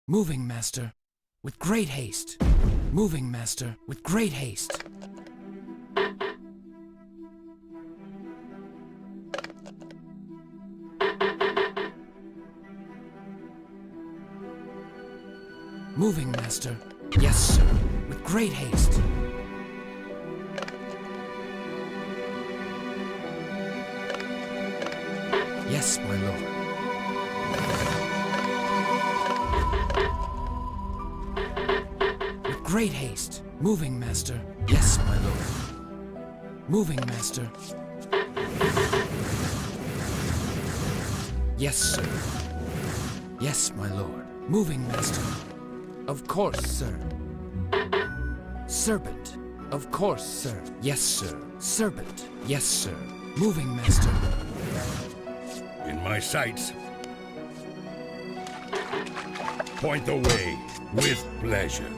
Moving, master, with great haste. Moving, master, with great haste. Moving, master. Yes, sir, with great haste. Yes, my lord. With great haste. Moving, master. Yes, my lord. Moving, master. Yes, sir. Yes, my lord. Moving, master. Of course, sir. Serpent. Of course, sir. Yes, sir. Serpent. Yes, sir. Moving, master. In my sights. Point the way with pleasure.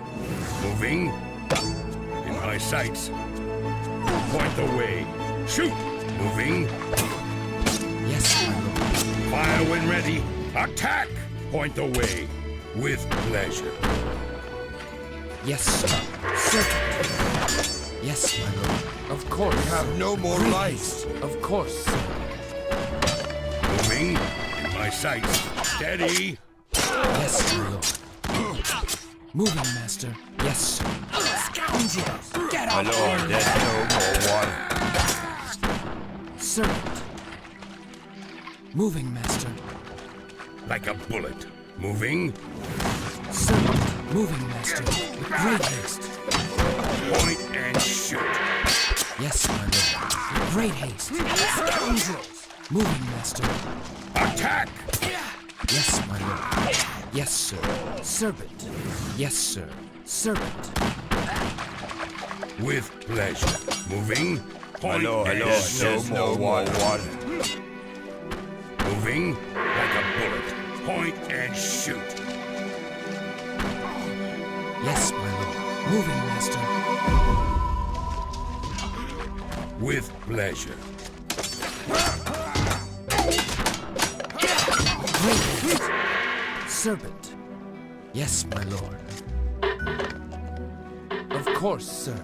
Moving. In my sights. Point the way. Shoot. Moving. Yes, my lord. Fire when ready. Attack. Point the way with pleasure. Yes, sir. Serpent. Yes, my lord. Of course. You have no more Great lights. haste. Of course, sir. Moving. In my sights. Steady. Yes, my lord. Moving, master. Yes, sir. Scoundrels! Get My out! lord, there's no more water. Serpent. Moving, master. Like a bullet. Moving. Serpent. Moving, master. With great haste. Point and shoot. Yes, my lord. With great haste. Scoundrels! Moving, master. Attack. Yes, my lord. Yes, sir. Serpent. Yes, sir. Serpent. With pleasure. Moving. My Point lord, and there's shoot. no more water. Moving like a bullet. Point and shoot. Yes, my lord. Moving, master. With pleasure. Great haste. Serpent. Yes, my lord. Of course, sir.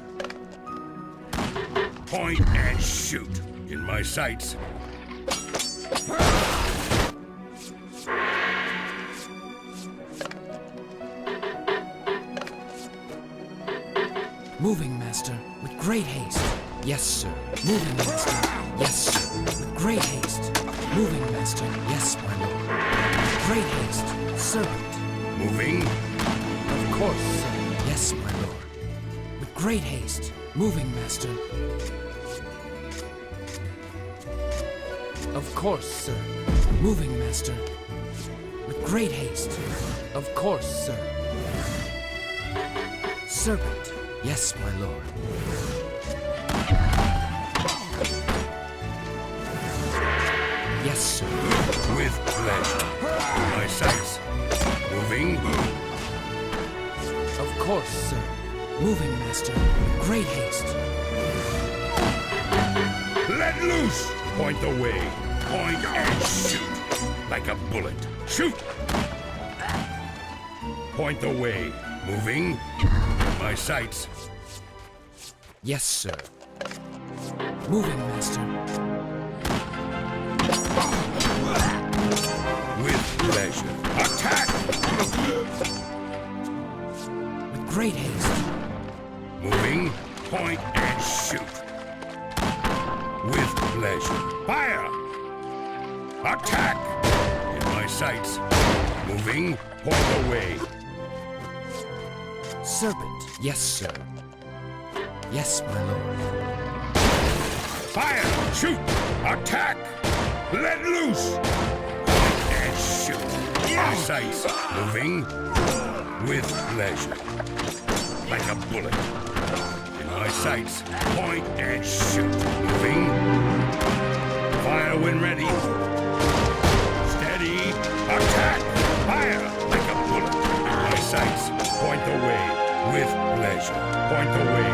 Point and shoot. In my sights. Moving, master. With great haste. Yes, sir. Moving, master. Yes, sir. With great haste. Moving, master. Yes, my lord. With great haste. Serpent. Moving. Of course, sir. Yes, my lord. With great haste. Moving, master. Of course, sir. Moving, master. With great haste. Of course, sir. Serpent. Yes, my lord. Yes, sir. With pleasure. In my sights. Moving. Of course, sir. Moving, master. With great haste. Let loose. Point the way. Point and shoot. Like a bullet. Shoot. Point the way. Moving. In my sights. Yes, sir. Moving, master. With pleasure. Attack. With great haste. Moving. Point and shoot. With pleasure. Fire. Attack. In my sights. Moving. Point the way. Serpent. Yes, sir. Yes, my lord. Fire. Shoot. Attack. Let loose. Point and shoot. In my sights. Moving. With pleasure. Like a bullet. In my sights. Point and shoot. Moving. Fire when ready. Steady. Attack. Fire. Like a bullet. In my sights. Point the way. With pleasure. Point the way.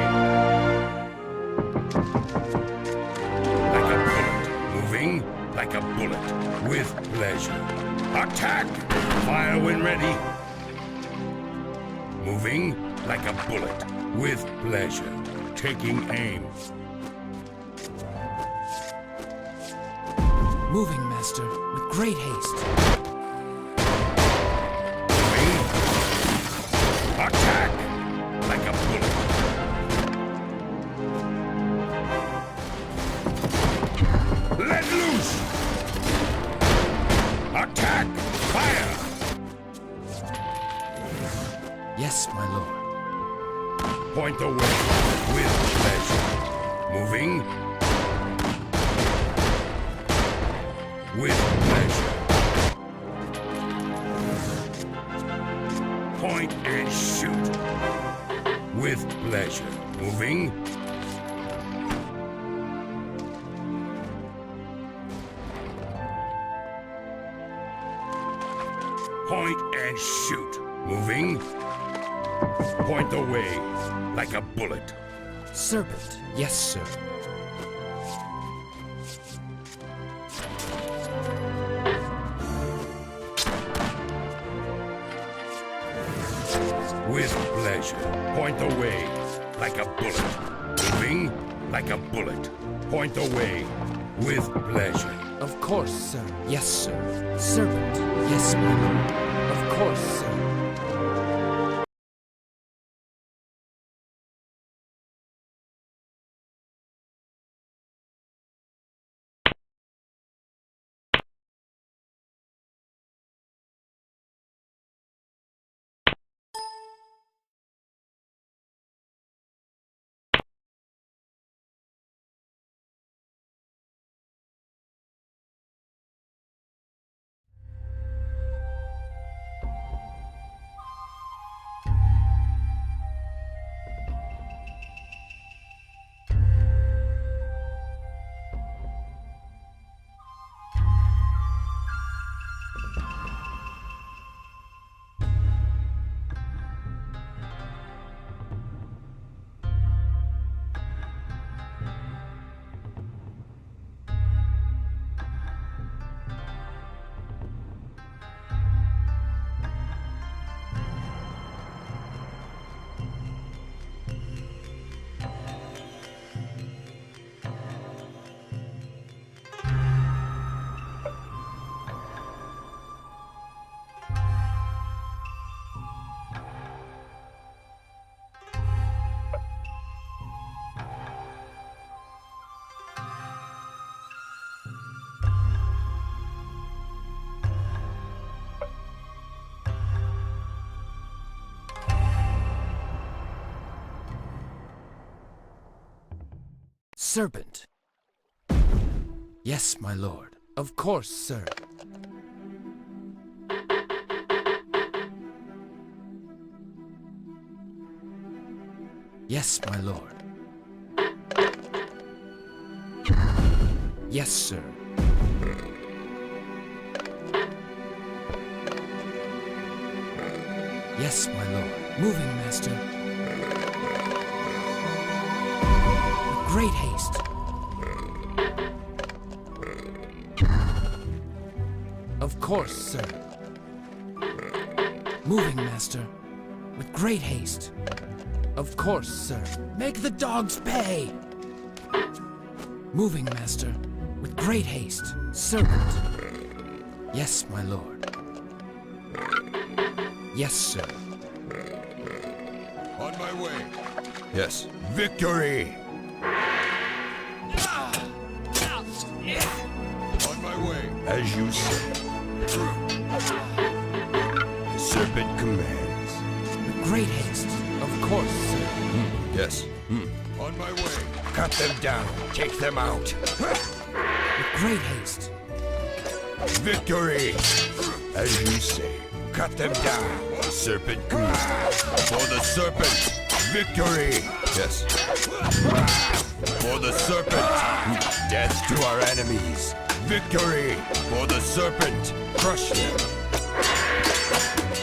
Like a bullet. Moving. Like a bullet. With pleasure. Attack. Fire when ready. Moving like a bullet. With pleasure. Taking aim. Moving, Master, with great haste. Moving. Attack like a bullet. Let loose. Attack. Fire. Yes, my lord. Point the way with pleasure. Moving with pleasure. Point and shoot with pleasure. Moving point and shoot. Moving point the way like a bullet. Serpent. Yes, sir. With pleasure. Point the way like a bullet. Moving like a bullet. Point the way with pleasure. Of course, sir. Yes, sir. Serpent. Yes, my lord. Of course, sir. Serpent. Yes, my lord. Of course, sir. Yes, my lord. Yes, sir. Yes, my lord. Moving, master. With great haste. Of course, sir. Moving, master. With great haste. Of course, sir. Make the dogs pay! Moving, master. With great haste. Servant. Yes, my lord. Yes, sir. On my way. Yes. Victory! On my way. As you say. The serpent commands. With great haste. Of course, sir. Yes. On my way. Cut them down. Take them out. With great haste. Victory! As you say. Cut them down. The serpent commands. For the serpent! Victory! Yes. For the serpent! Death to our enemies. Victory! For the serpent! Crush them.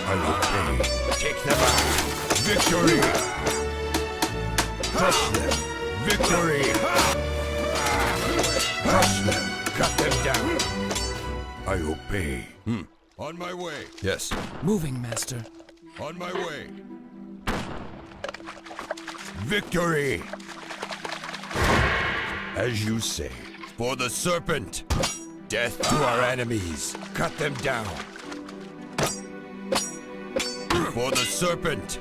I will pay. Take them out. Victory! Crush them. Victory! Crush them. Cut them down. I obey. On my way. Yes. Moving, master. On my way. Victory! As you say, for the serpent! Death to our enemies! Cut them down! For the serpent!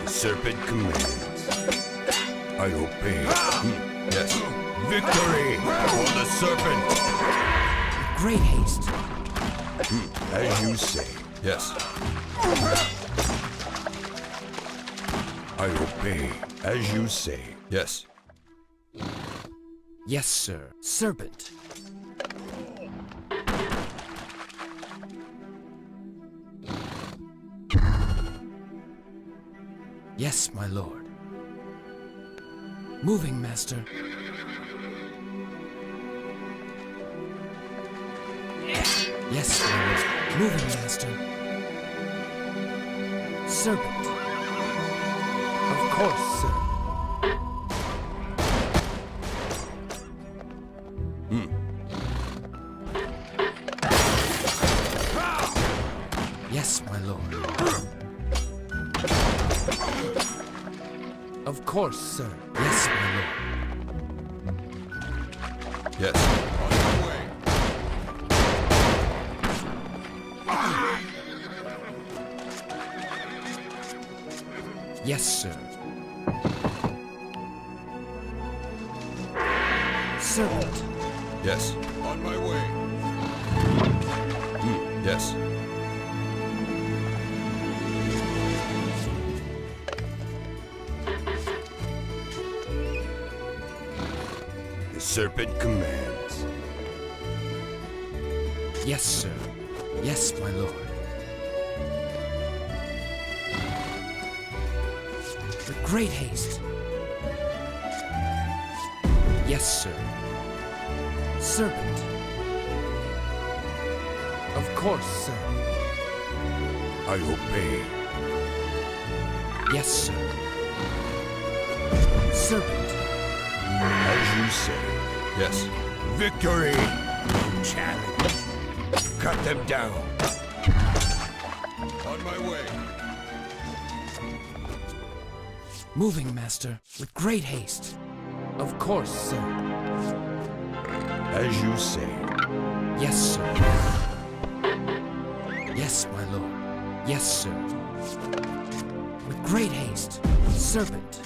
The serpent commands. I obey. Yes. Victory for the serpent! With great haste. As you say. Yes. I obey. As you say. Yes. Yes, sir. Serpent. Yes, my lord. Moving, master. Yes, my lord. Moving, master. Serpent. Of course, sir. Yes, my lord. Of course, sir. Yes, my lord. Yes. On my way. Yes, sir. Serpent. Yes. On my way. Yes. The serpent commands. Yes, sir. Yes, my lord. With great haste. Yes, sir. Serpent. Of course, sir. I obey. Yes, sir. Serpent. As you say. Yes. Victory! No challenge. Cut them down. On my way. Moving, master. With great haste. Of course, sir. As you say. Yes, sir. Yes, my lord. Yes, sir. With great haste. Serpent.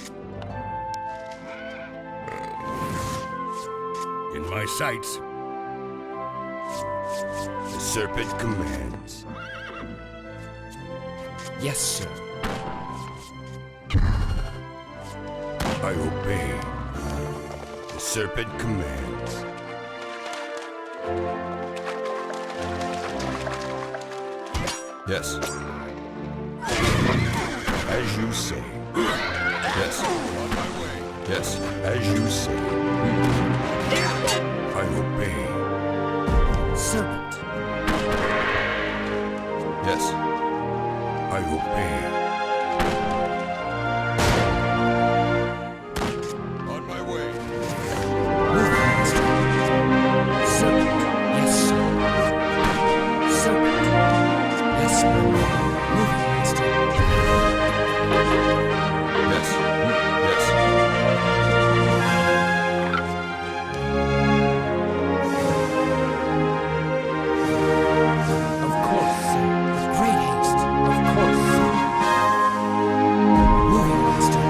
In my sights. The serpent commands. Yes, sir. I obey. The serpent commands. Yes. As you say. Yes. On my way. Yes. As you say. I obey. Serpent. Yes. I obey. On my way. Moving, master. Serpent. Yes, sir. Serpent. Yes, my lord. Moving, master. Yes. Yes. Of course, sir. With great haste. Of course, sir. Moving, master.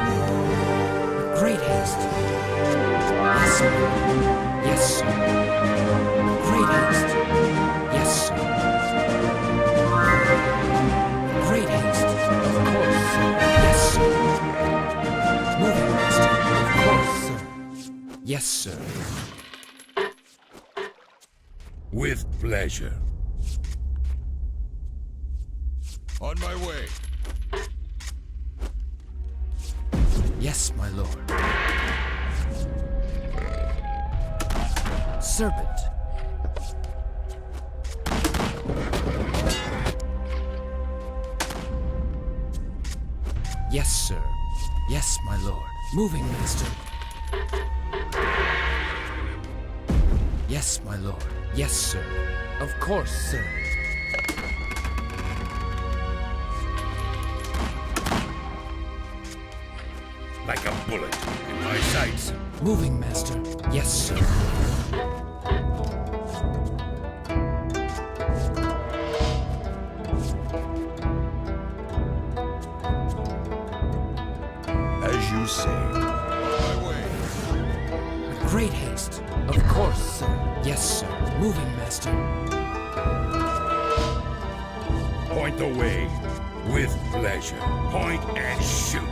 With great haste. Yes, sir. Yes, sir. With great haste. Yes, sir. With great haste. Of course, sir. Yes, sir. Moving, master. Of course, sir. Yes, sir. With pleasure. On my way. Yes, my lord. Serpent. Yes, sir. Yes, my lord. Moving, master. Yes, my lord. Yes, sir. Of course, sir. bullet in my sights. Moving, Master. Yes, sir. As you say. On my way. With great haste. Of course, sir. Yes, sir. Moving, Master. Point the way with pleasure. Point and shoot.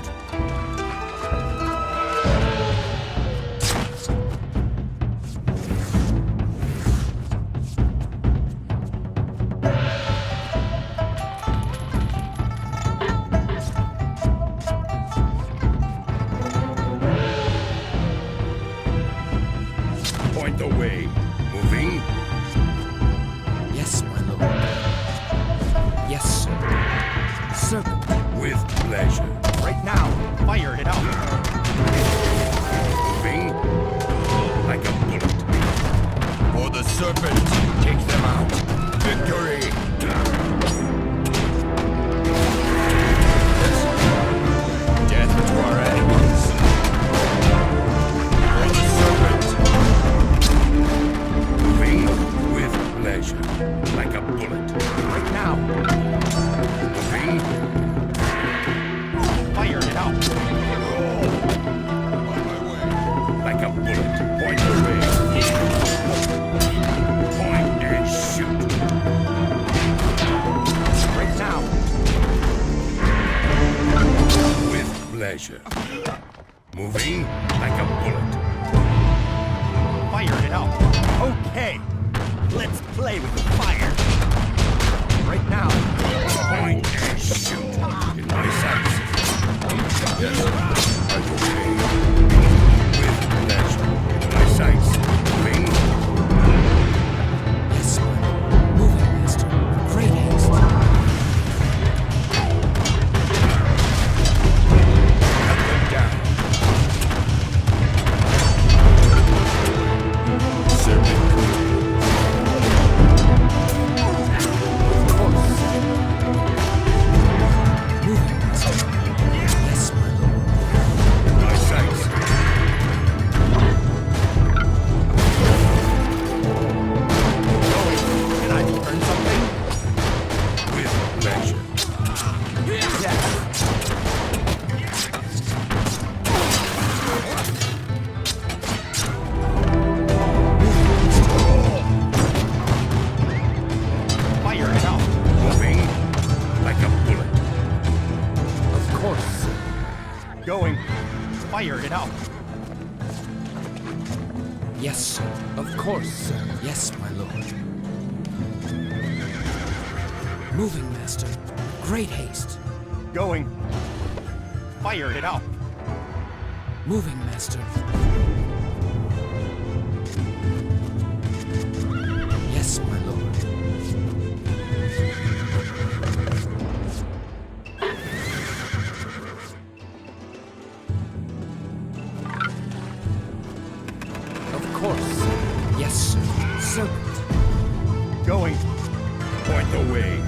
Point the way. Moving. Yes, my lord. Yes, sir. Serpent. With pleasure. Right now, fire it out. Moving. Like a bullet. For the serpent. Take them out. Victory. Death to our enemies. For the serpent. Moving with pleasure. Like a bullet. Right now, Moving. fire it out. Like a bullet. Point the way. Point and shoot. Right now, With pleasure. Moving like a bullet. fire it out. Okay, let's play with the fire. Right now, Point and shoot. In my sights. Yes, I will pay. With pleasure. In my sights. Moving. Yes, my lord. Moving, Master. With great haste. Cut them down. Serpent. Of course, sir. Moving, Master. Yes, my lord. In my sights. can I learn something? With pleasure. Yes. Fire it out. Moving like a bullet. Of course, sir. Going. Fire it out. Yes, sir. Of course, sir. Yes, my lord. Moving, Master. Great haste. Going. Fire it out. Moving, Master. Yes, my lord. Of course, sir. Yes, sir. Serpent. Going. Point the way.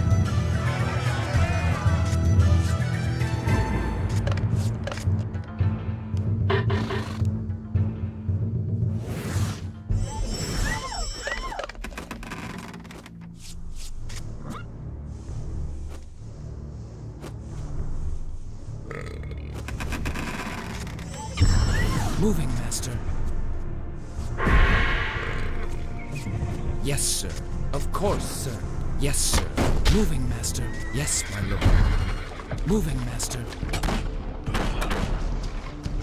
Moving, Master. Yes, sir. Of course, sir. Yes, sir. Moving, Master. Yes, my lord. Moving, Master.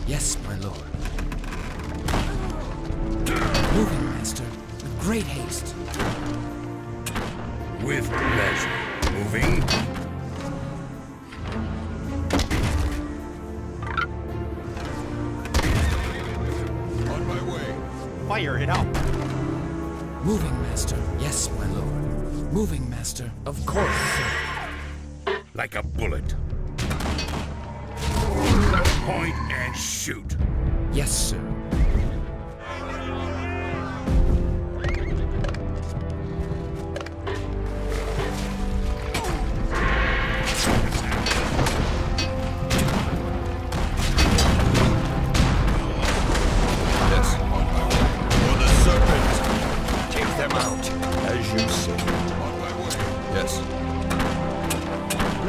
Yes, my lord. Moving, Master. With great haste. With pleasure. Moving. On my way. Fire it out. Moving, Master. Yes, my lord. Moving, Master. Of course, sir. Like a bullet. Point and shoot. Yes, sir.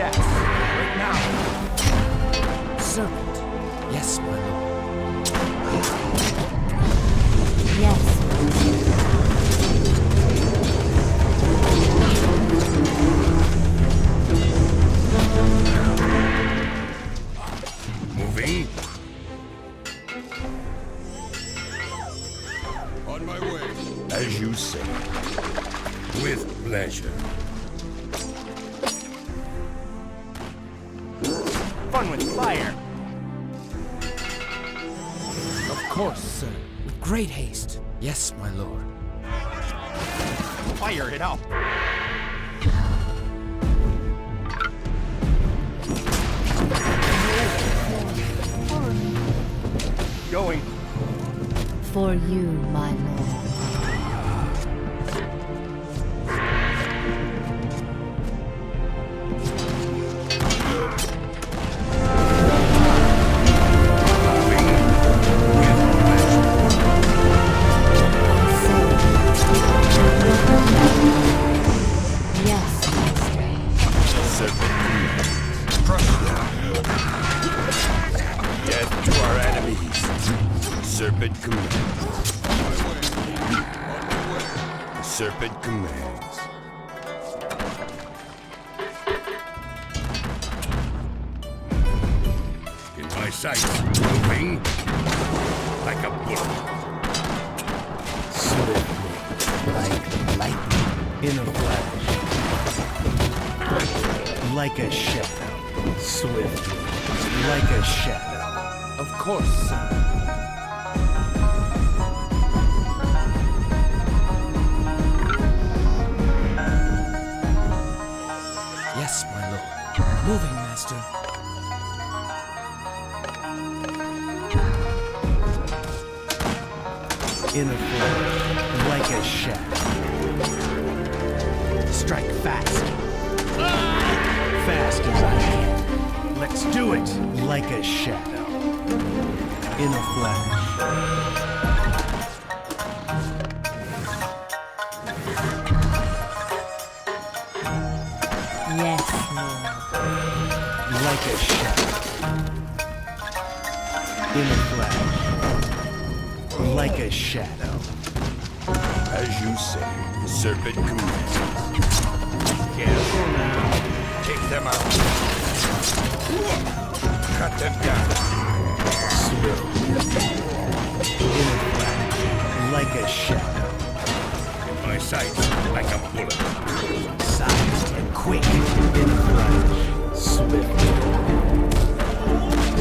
Yes, right now. Serpent. Yes, my lord. Yes. Moving. On my way. As you say. With pleasure. Fun with fire. Of course, sir. With great haste. Yes, my lord. Fire it up. Going. For you, my lord. Yes, master. Serpent. Crush them. Death to our enemies. Serpent commands. Serpent commands. In my sights. Moving. Like a bullet. Swiftly, like lightning in a flash. Like a shadow. Swiftly, like a shadow. Of course, sir. Yes, my lord. Moving, master. In a flash, like a shadow. Strike fast. Fast as I can. Let's do it. Like a shadow. In a flash. Yes, lord. Like a shadow. In a flash. Like a shadow. As you say. Serpent commands. Careful now. Take them out. Cut them down. In a flash. Like a shadow. In my sights. Like a bullet. Sized and quick. In a flash. Swift.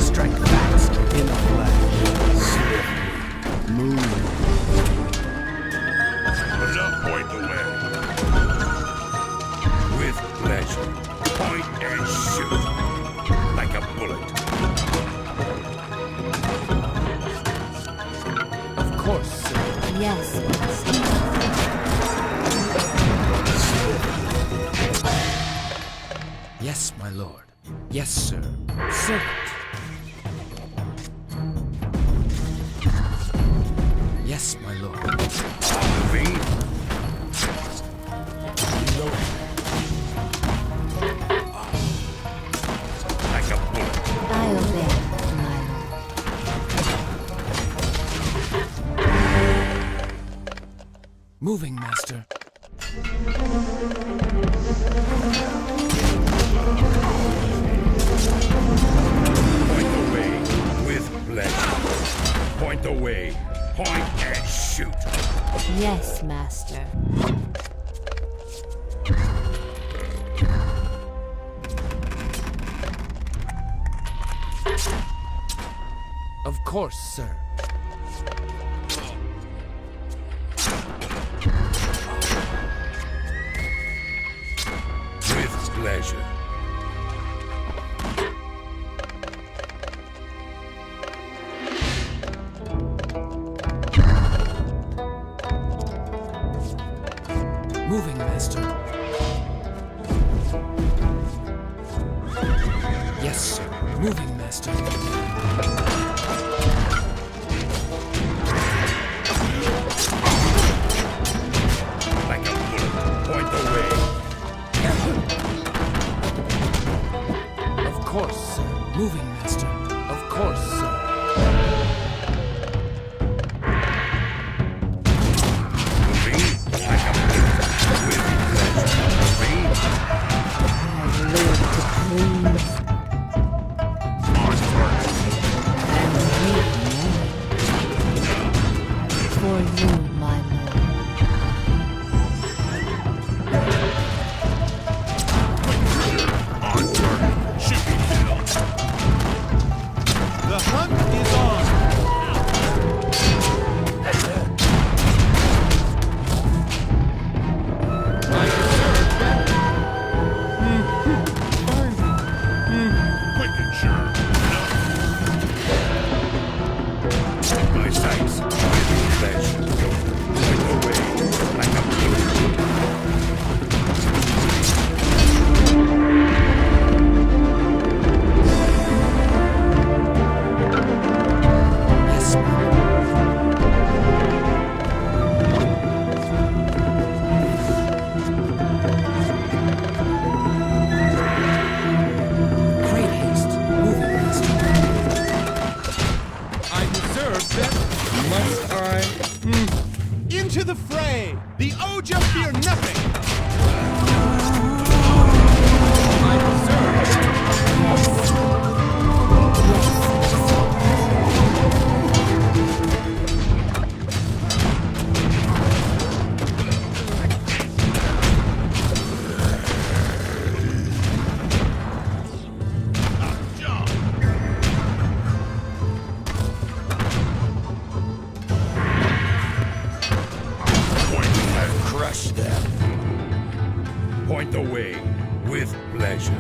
Strike fast. In a flash. Swift. Move. Point the way. With pleasure. Point and shoot. Like a bullet. Of course, sir. Yes, master. Yes, my lord. Yes, sir. Servant. Yes, my lord. Moving. Like a bullet. I obey, my lord. Moving, master. Point the way. With pleasure. Point the way. Point and shoot. Yes, master. Of course, sir. With pleasure. Moving, master. Yes, sir. Moving, master. Like a bullet. Point the way. course, sir. Moving, master. Of course, sir. Moving like a bullet. With pleasure. Moving. I live to please On target. and make merry. For you, my lord. On target. Shoot me kill. The hunt is on. Quick and sure. My sights. With pleasure. Moving away like a bullet. Yes, my lord. Great haste. Moving, master. I deserve that. Must I? Into the fray! The Oja fear nothing! I deserve that. Crush them. Point the way with pleasure.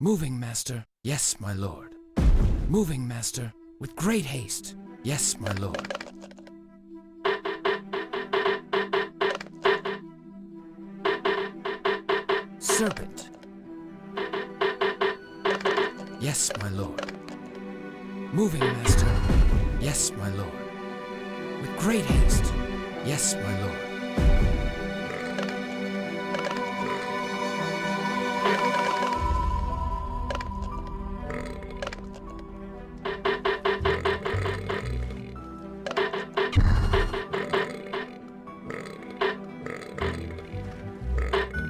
Moving, master. Yes, my lord. Moving, master. With great haste. Yes, my lord. Serpent. Yes, my lord. Moving, master. Yes, my lord. With great haste. Yes, my lord.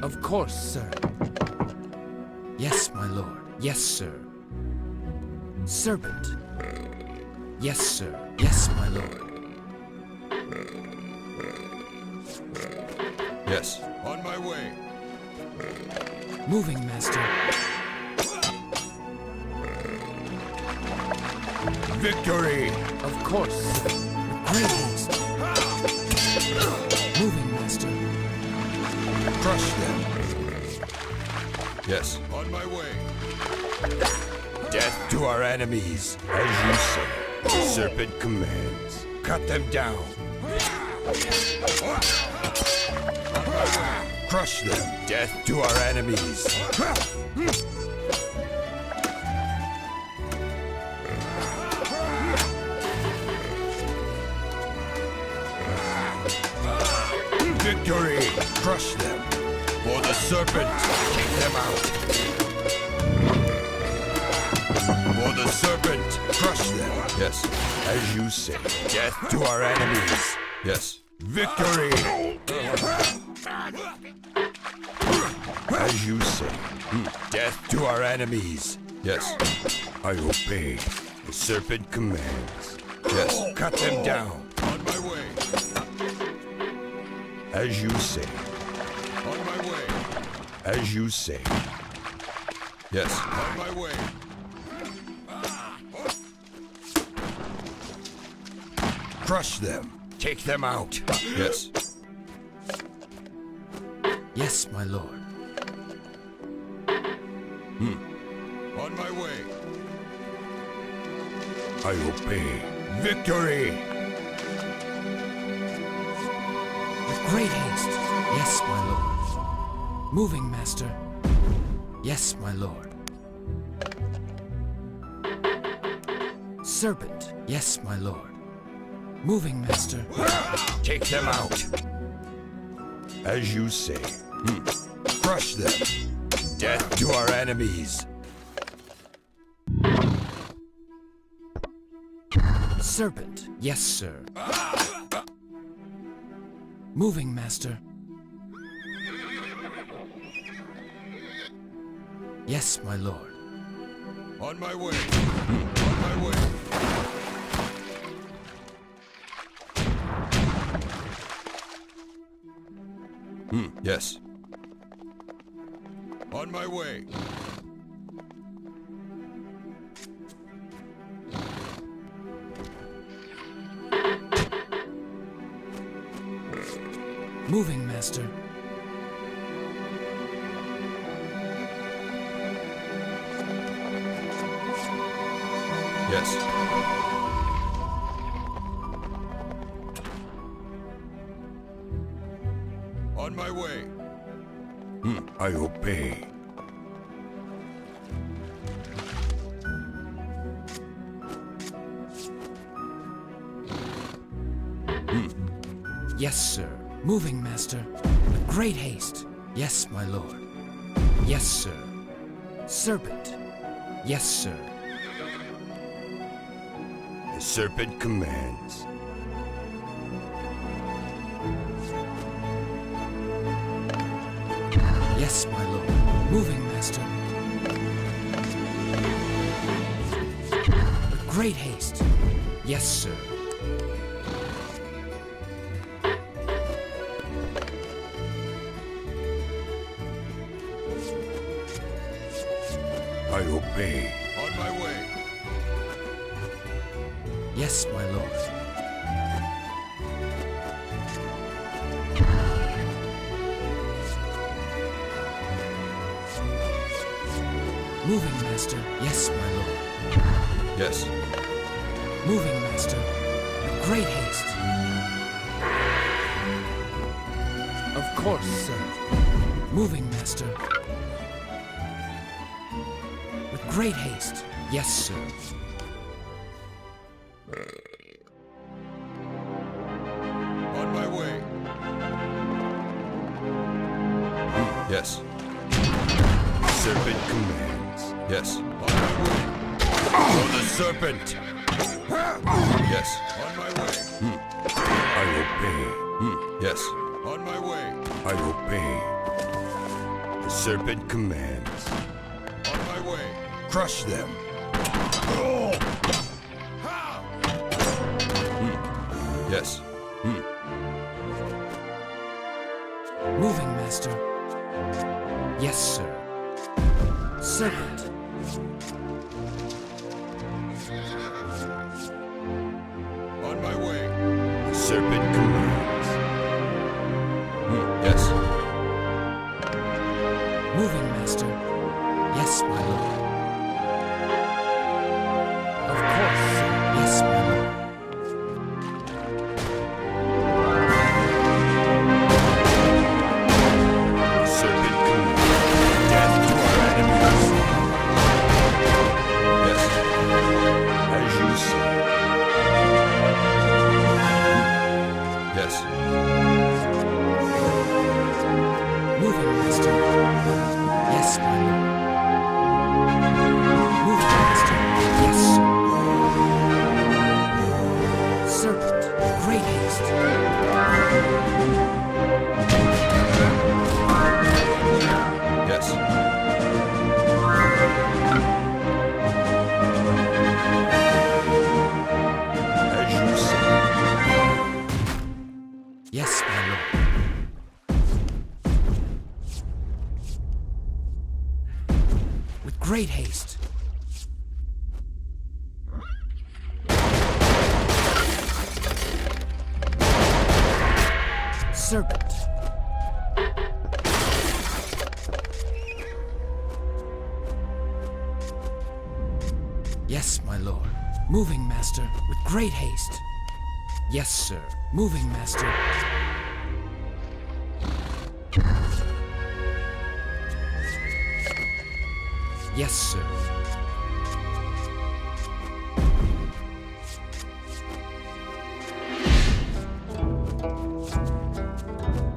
Of course, sir. Yes, my lord. Yes, sir. Serpent. Yes, sir. Yes, my lord. Yes. On my way. Moving, Master. Victory! Of course. With great haste. Moving, Master. Crush them. Yes. On my way. Death to our enemies, as you say. Serpent commands. Cut them down. Crush them. Death to our enemies. Victory! Crush them. For the serpent, take them out. For the serpent, crush them. Yes, as you say. Death to our enemies. Yes. Victory! As you say. Death to our enemies. Yes. I obey. The serpent commands. Yes. Cut them down. On my way. As you say. On my way. As you say. Yes. On my way. Crush them. Take them out. Yes. Yes, my lord. On my way. I obey. Victory! With great haste. Yes, my lord. Moving, Master. Yes, my lord. Serpent. Yes, my lord. Moving, Master. Take them out. As you say. Crush them. Death to our enemies. Serpent. Yes, sir. Moving, Master. Yes, my lord. On my way. On my way. Yes. On my way. Moving, Master. Yes. On my way. I obey. Yes, sir. Moving, Master. With great haste. Yes, my lord. Yes, sir. Serpent. Yes, sir. The serpent commands. Yes, my lord. Moving, Master. With great haste. Yes, sir. I obey. On my way. Yes, my lord. Moving, Master. Yes, my lord. Yes. Moving, Master. With great haste. Of course, sir. Moving, Master. With great haste. Yes, sir. On my way. Yes. Serpent commands. Yes. On my way. For the serpent. Yes. On my way. I obey. Yes. On my way. I obey. The serpent commands. On my way. Crush them. Yes. Moving, master. Yes, sir. Serpent. On my way. The serpent commands. Yes. Moving, master. Yes, my lord. Of course, sir. Yes, my lord. Serpent commands. Death to our enemies. Yes. As you say. Yes. Moving, master. Yes, my lord. Moving, master. Yes, sir. Serpent. Great haste. Yes. As you say. Yes, my lord. With great haste. Serpent. Yes, my lord. Moving, master, with great haste. Yes, sir. Moving, master. Yes, sir.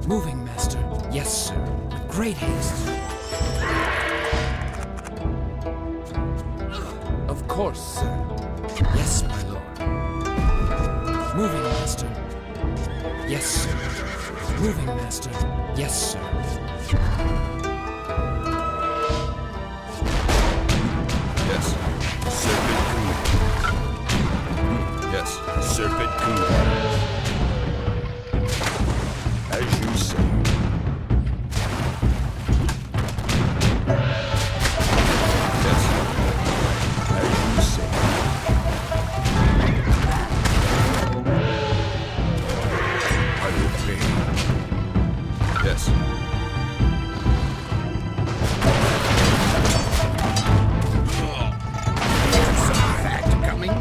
Moving, master. Yes, sir. With great haste. Of course, sir. Yes, my lord. Moving, master. Yes, sir. Moving, master. Yes, sir. Yes. Serpent commands. Yes. Serpent commands. As you say. Yes. As you say. I obey. Yes. Fat coming.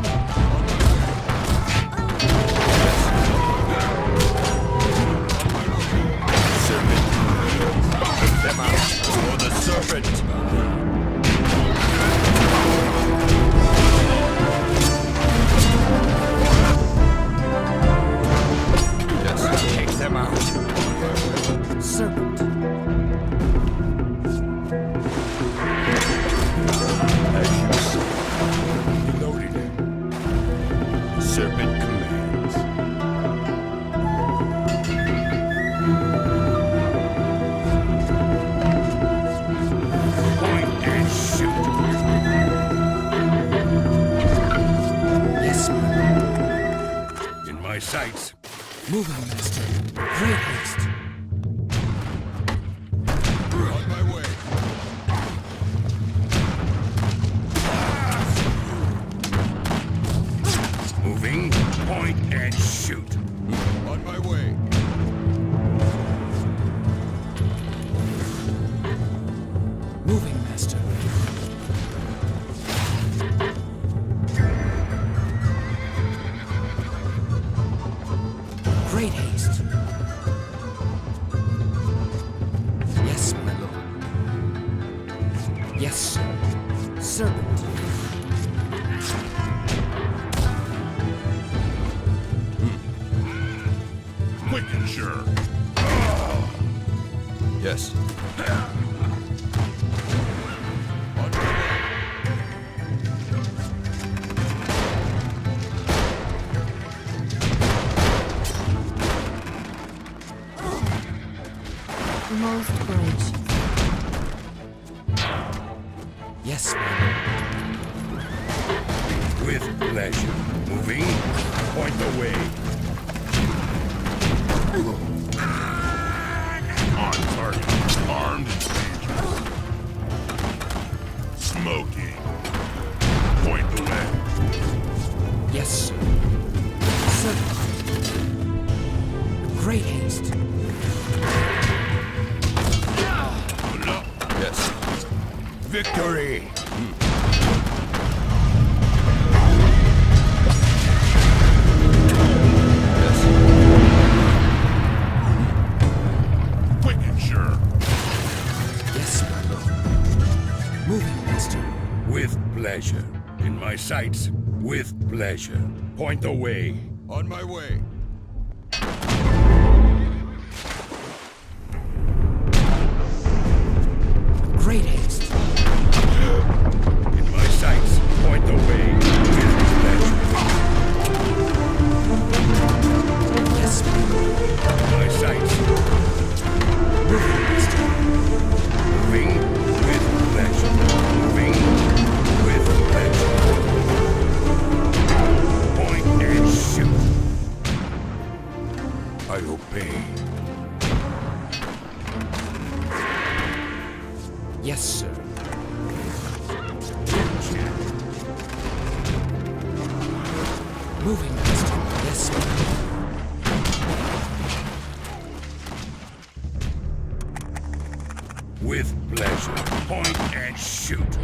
Serpent. Take them out. For the serpent. Yes. Take them out. Serpent. As you say. Reloaded. Serpent commands. Point and shoot. Yes, my lord. In my sights. Moving, master. Great haste. On my way. Moving. Point and shoot. On my way. Moving, master. Great haste. Yes, my lord. Yes, sir. Serpent. Quick and sure. Yes. On my way. Most gracious. Yes, my lord. With pleasure. Moving. Point the way. Victory! Quick and sure. Yes, my lord. Moving, master. With pleasure. In my sights, with pleasure. Point the way. On my way. Great haste. In my sights, point the way. With pleasure. Yes, my lord. In my sights, Moving, master. moving with pleasure. Moving with pleasure. Point and shoot. I obey. Yes, sir. Moving, master. Yes, my lord. With pleasure. Point and shoot.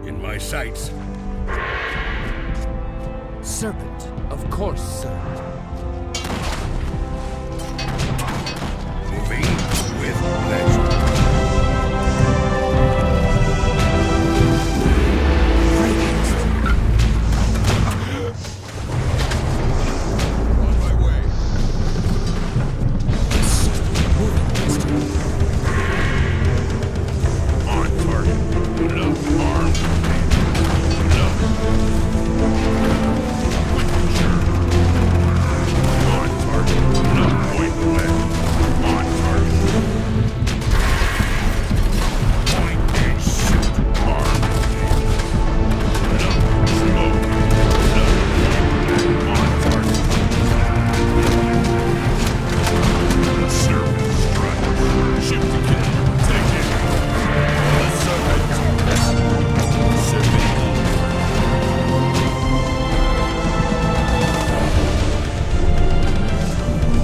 In my sights, Serpent. Of course, sir. moving with pleasure. Great haste. On my way. Yes, sir. Moving, master. On target. Enough arms. Enough. Quick and sure. On target. Enough point left. On target. Point and shoot. Arms. Enough. Smoke. Enough. On target. Serpent strike. Shoot to kill. Take it. Serpent. Yes. Serpent.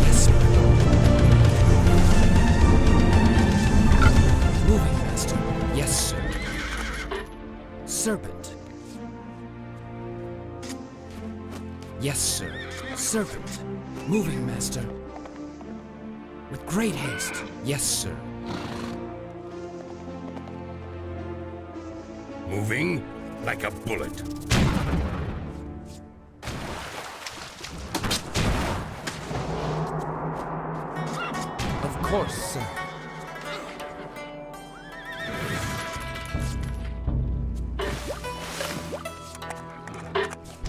Yes, my lord. Moving, master. Yes, sir. Serpent. Yes, sir. Serpent. Moving, master. With great haste. Yes, sir. Moving like a bullet. Of course, sir.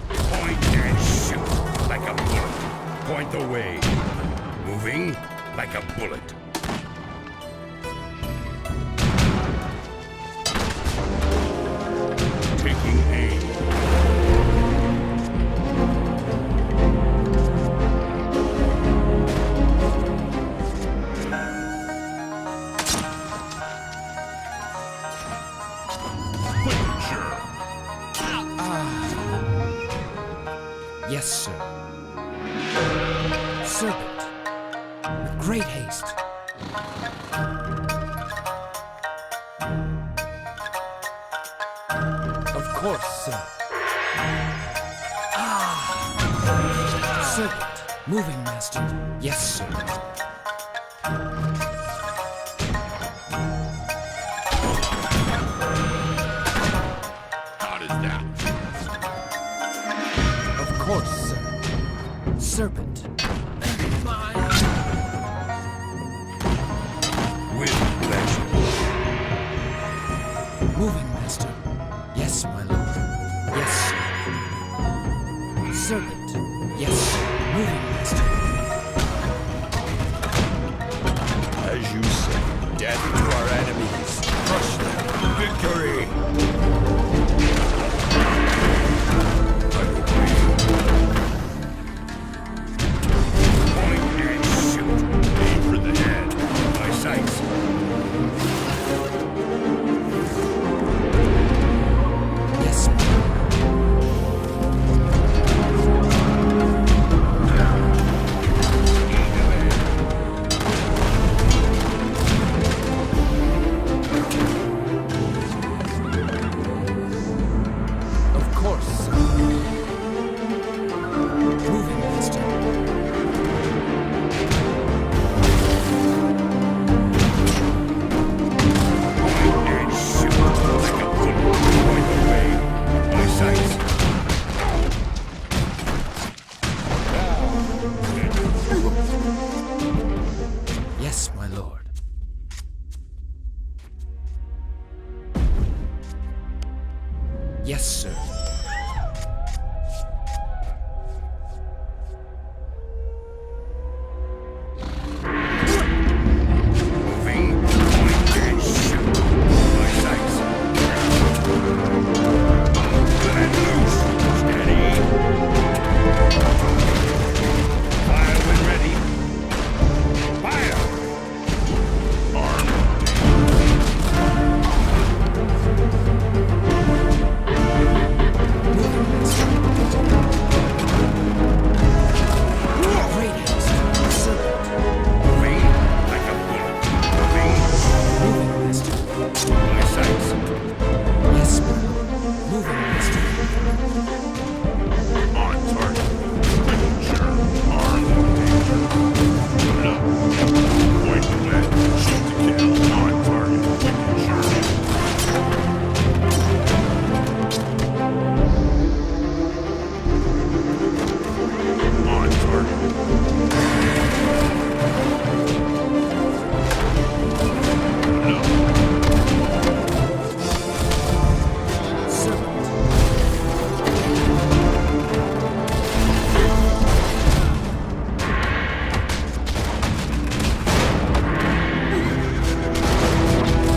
Point and shoot like a bullet. Point the way. Moving like a bullet. Taking aim. Quick and sure. Yes, sir. Serpent. With great haste. Of course, sir. Serpent. Moving, master. Yes, sir. How does that? Of course, sir. Serpent. With pleasure. Moving, master. Yes, my lord. Yes, sir. Serpent. Yes, sir. Moving, master. As you say, death to our enemies. Crush them. Victory! I obey. Point and shoot. Aim for the head. My sights. Yes, my lord. Yes, sir. Moving, point and shoot. My sights. Let loose. Steady. Fire when ready. Fire. Armed. Great haste. Serpent. Moving like a bullet. Moving. Moving, master. My sights. Yes, my lord. Moving, master. On target. Quick and sure. Armed and dangerous. Load up. Point to lead. Shoot to kill. On target. Quick and sure. On target. Load up. Serpent.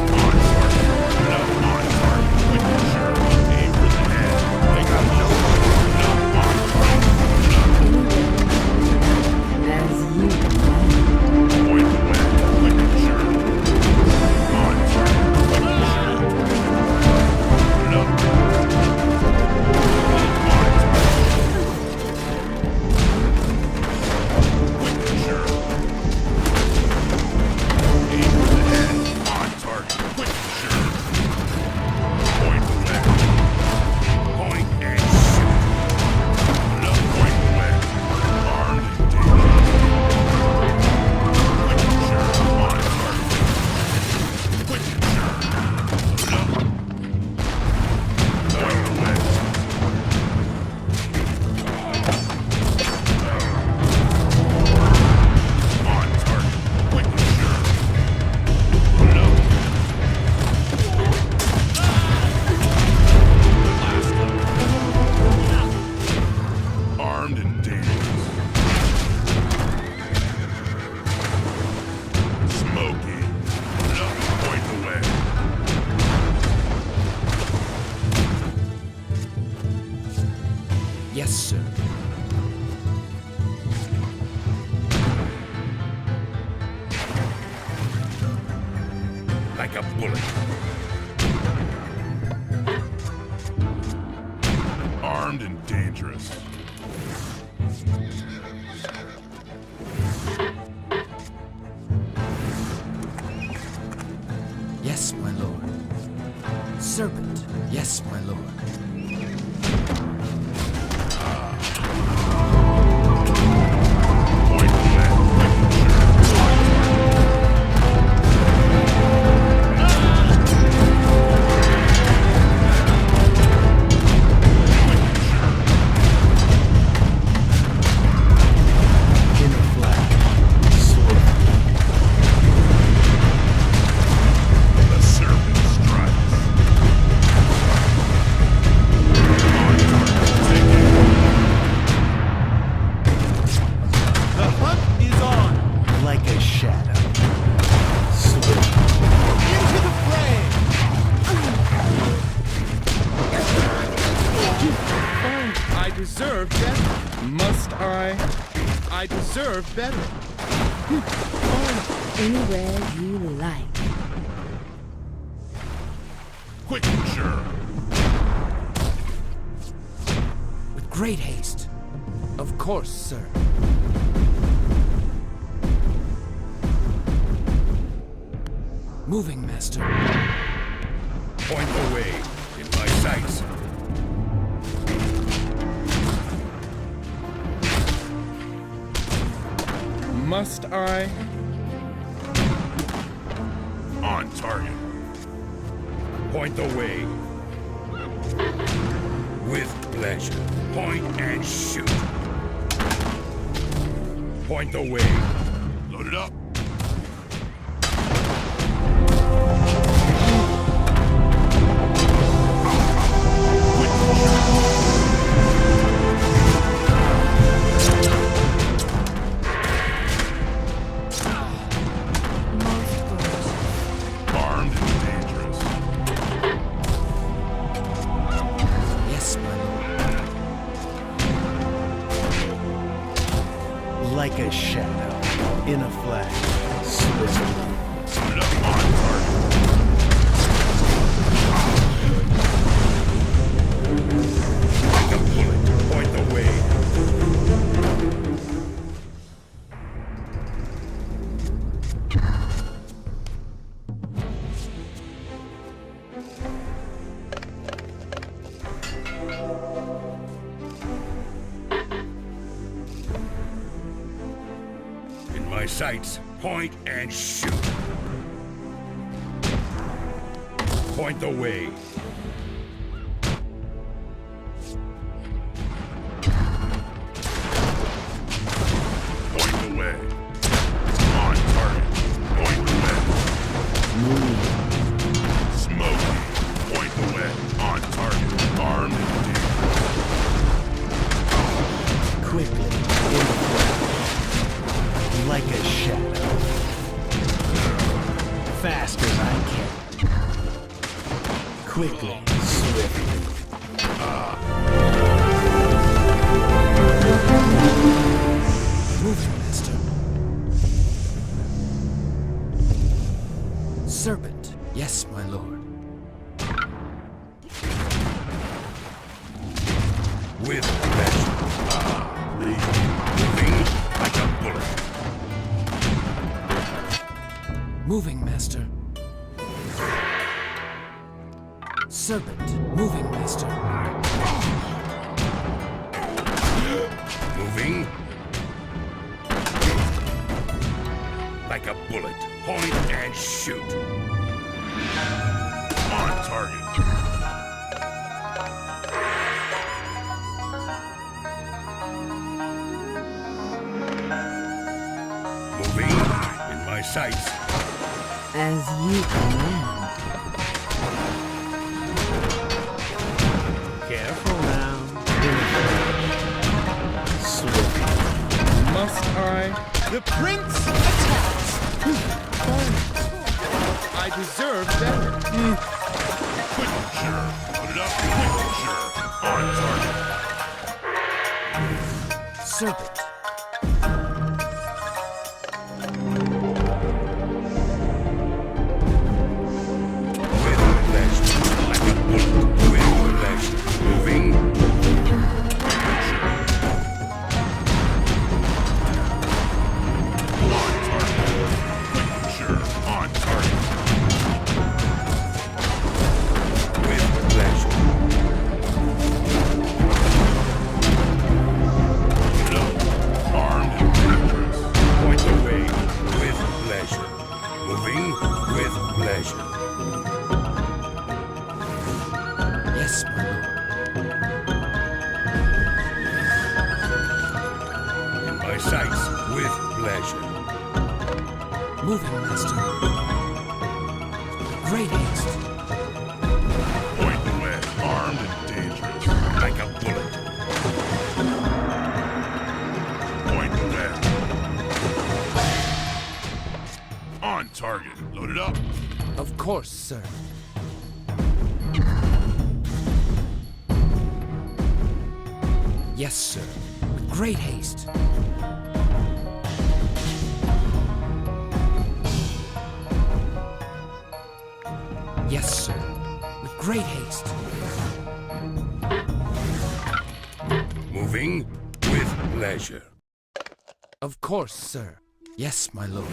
On target. No, on target. Quick and sure. Aim for the head. Take out no. No, on target. As you Point to lead. Quick and sure. On target. Quick and sure. No. On target. Quick and sure. Aim for the head. On target. Quick and sure. Point to lead. Point and shoot. No, point to lead. Armed and dangerous. Quick and sure. On target. Quick and sure. No. Point to lead. On target. Quick and sure. No. Armed and dangerous. Smoky. No. Point away. Yes, sir. Like a bullet. Armed and dangerous. Yes, my lord. Serpent. Yes, my lord. Point away. Quick and sure. On target. In a flash. Slowly. The serpent strikes. On target. Take aim. The hunt is on. Like a shadow. Slowly. Into the fray. I deserve better. Must I? I deserve better. anywhere you like. Quick and sure. With great haste. Of course, sir. Moving, master. Point away. In my sights. Must I? On target. Point the way. With pleasure. Point and shoot. Point the way. Load it up. Quick Like a shadow in a flash. Swiftly. Load it up on target. Like a bullet, point the way. In my sights, point and shoot. Point the way. Point the way. On target. Point the way. Smoking. Point the way. On target. Armed and dangerous. Quickly. In a flash. Like a shadow. Fast as I can. Quickly. Swiftly. Moving, master. Serpent. Yes, my lord. With pleasure. Moving like a bullet. Moving, master. Serpent. Moving, master. Moving like a bullet. Point and shoot. On target. Moving in my sights. As you command. Careful now. In a flash. Swiftly. Must I? The prince attacks. I deserve better. Quick and sure. Load it up. Quick and sure. On target. Serpent. With pleasure. Like a bullet. With pleasure. Moving. On target. Quick and sure. On target. With pleasure. Load it up. Armed and dangerous. Point the way. With pleasure. Moving with pleasure. Yes, my lord. In my sights with pleasure. Moving, master. Great haste. Point the way. Armed and dangerous. Like a bullet. Point the way. On target. Load it up. Of course, sir. Yes, sir. With great haste. Yes, sir. With great haste. Moving with pleasure. Of course, sir. Yes, my lord.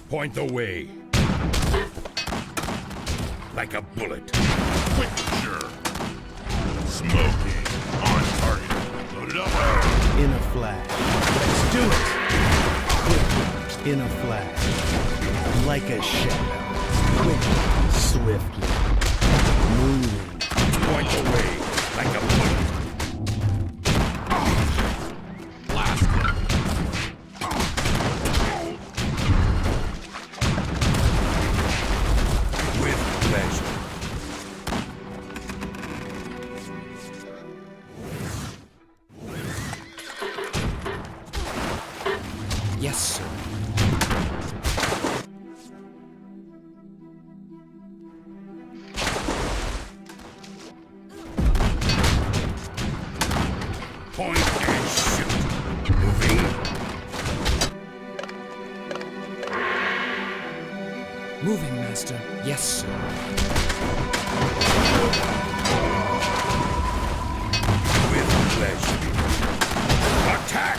Point the way. Like a bullet. Quick and sure. Smoking. On target. Load it up. In a flash. Let's do it. Quickly. In a flash. Like a shadow. Quickly. Swiftly. Moving. Point the way. Like a bullet. Blast him. With pleasure. Yes, sir. Moving, Master. Yes, sir. With pleasure. Attack!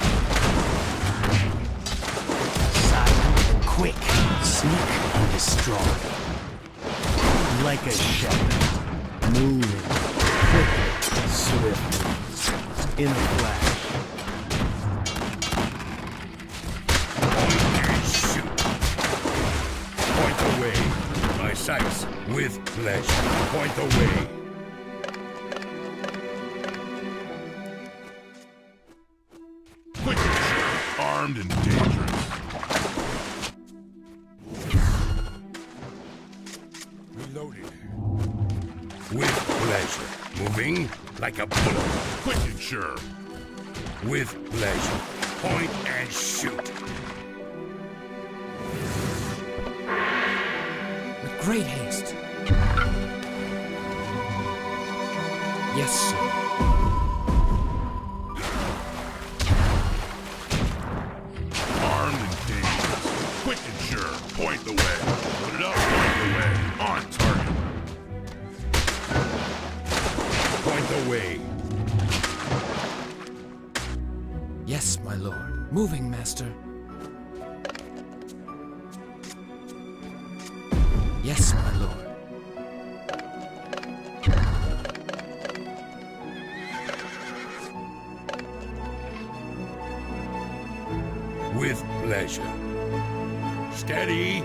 Silent and quick. Sneak and destroy. Like a shepherd. Moving. Quick. Swift. In a flash. And shoot. Point the way. My sights. With pleasure. Point the way. Quick and sure. Armed and dangerous. Reloaded. With pleasure. Moving like a bullet. Quick and sure. With pleasure. Point and shoot. With great haste. Yes, sir. Armed and dangerous. Quick and sure. Point the way. Put it up. Point the way. On target. Point the way. Yes, my lord. Moving, Master. Yes, my lord. With pleasure. Steady.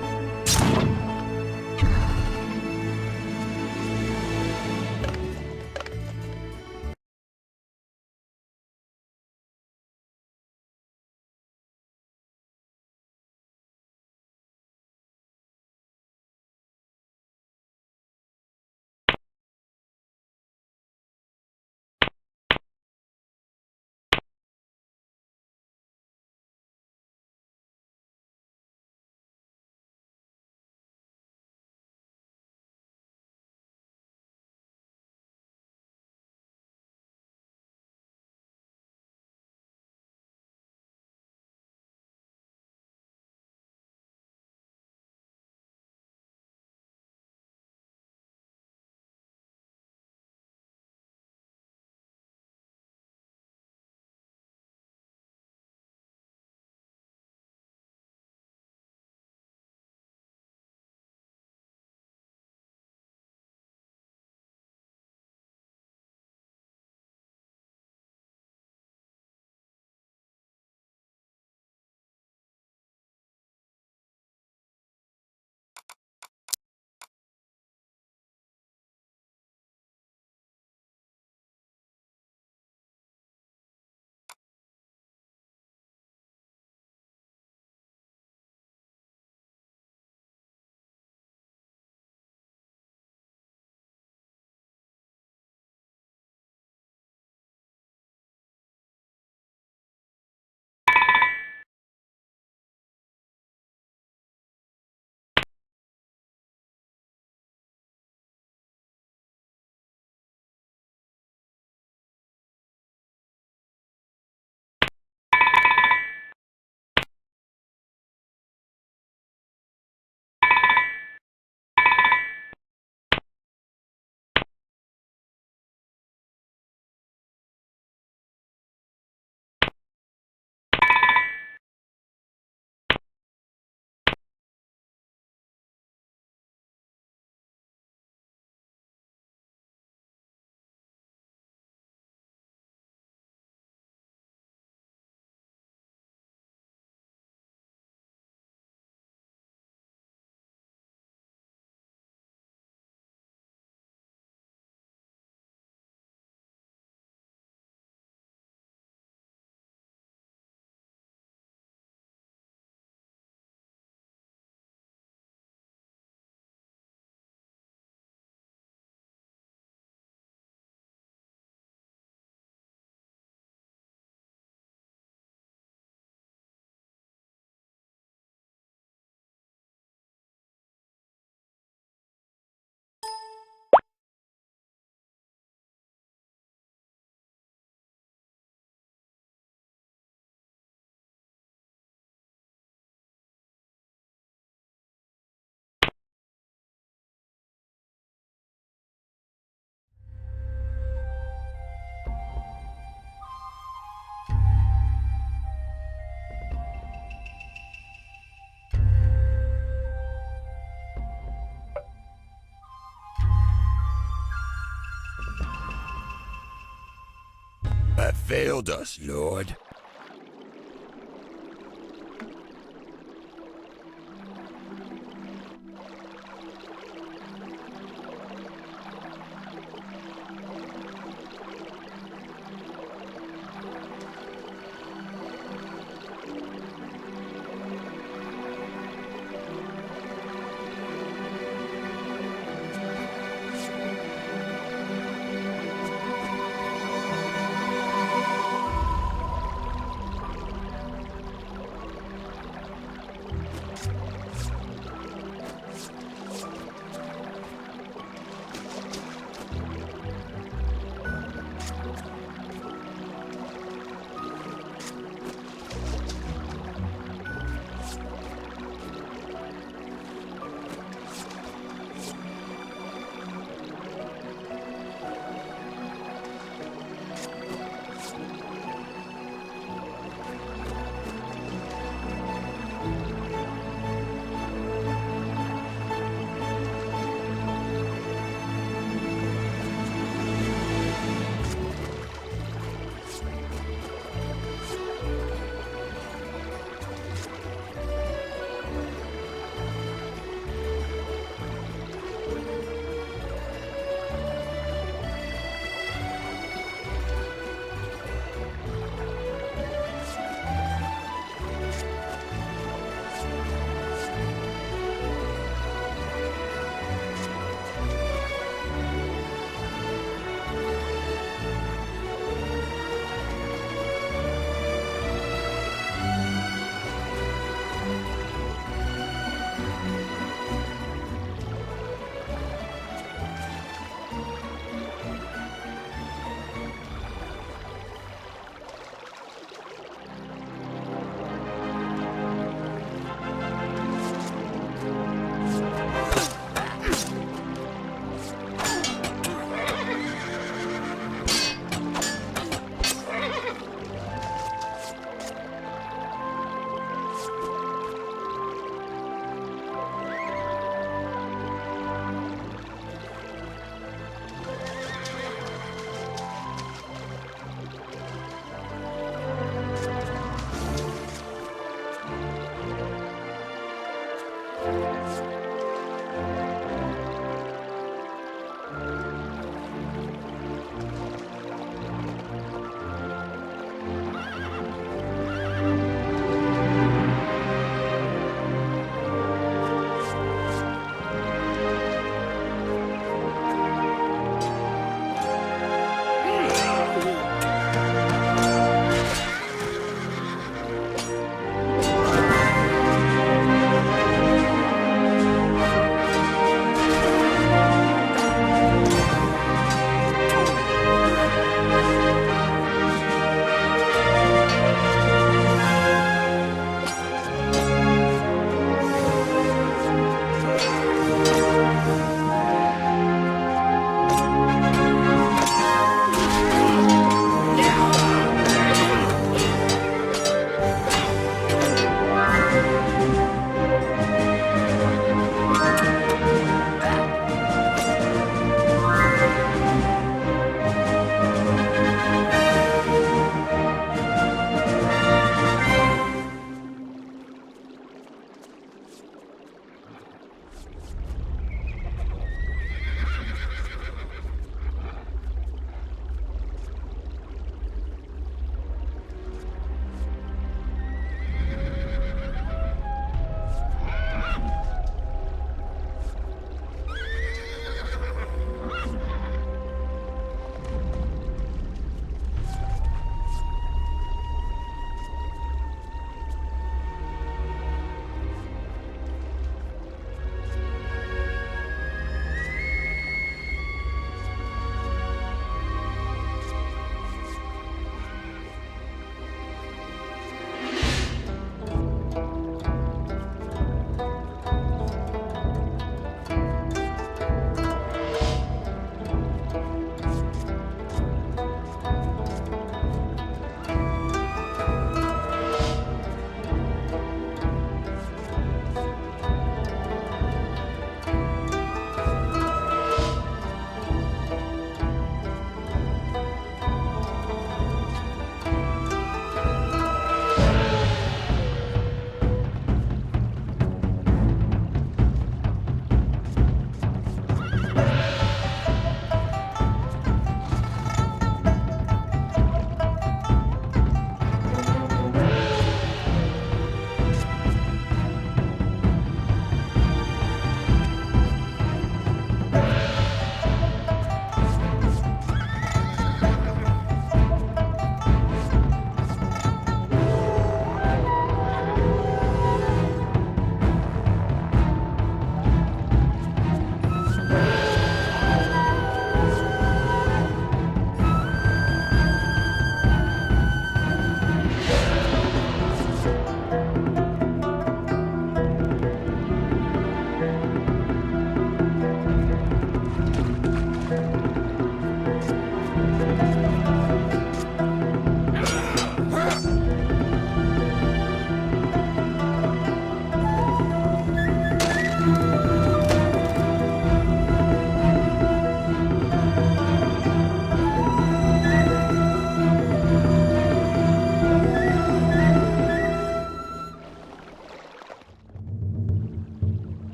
failed us, Lord.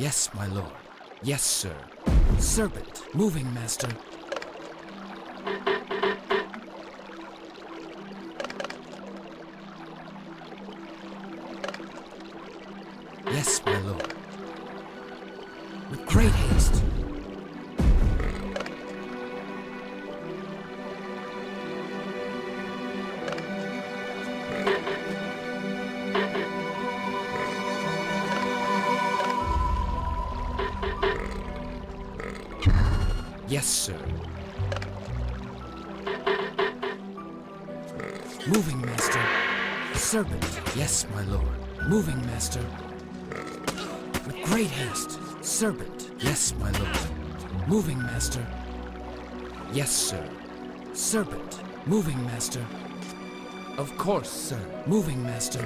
Yes, my lord. Yes, sir. Serpent. Moving, master. Yes, my lord. With great haste. Yes, sir. Moving, master. Serpent. Yes, my lord. Moving, master. With great haste. Serpent. Yes, my lord. Moving, master. Yes, sir. Serpent. Moving, master. Of course, sir. Moving, master.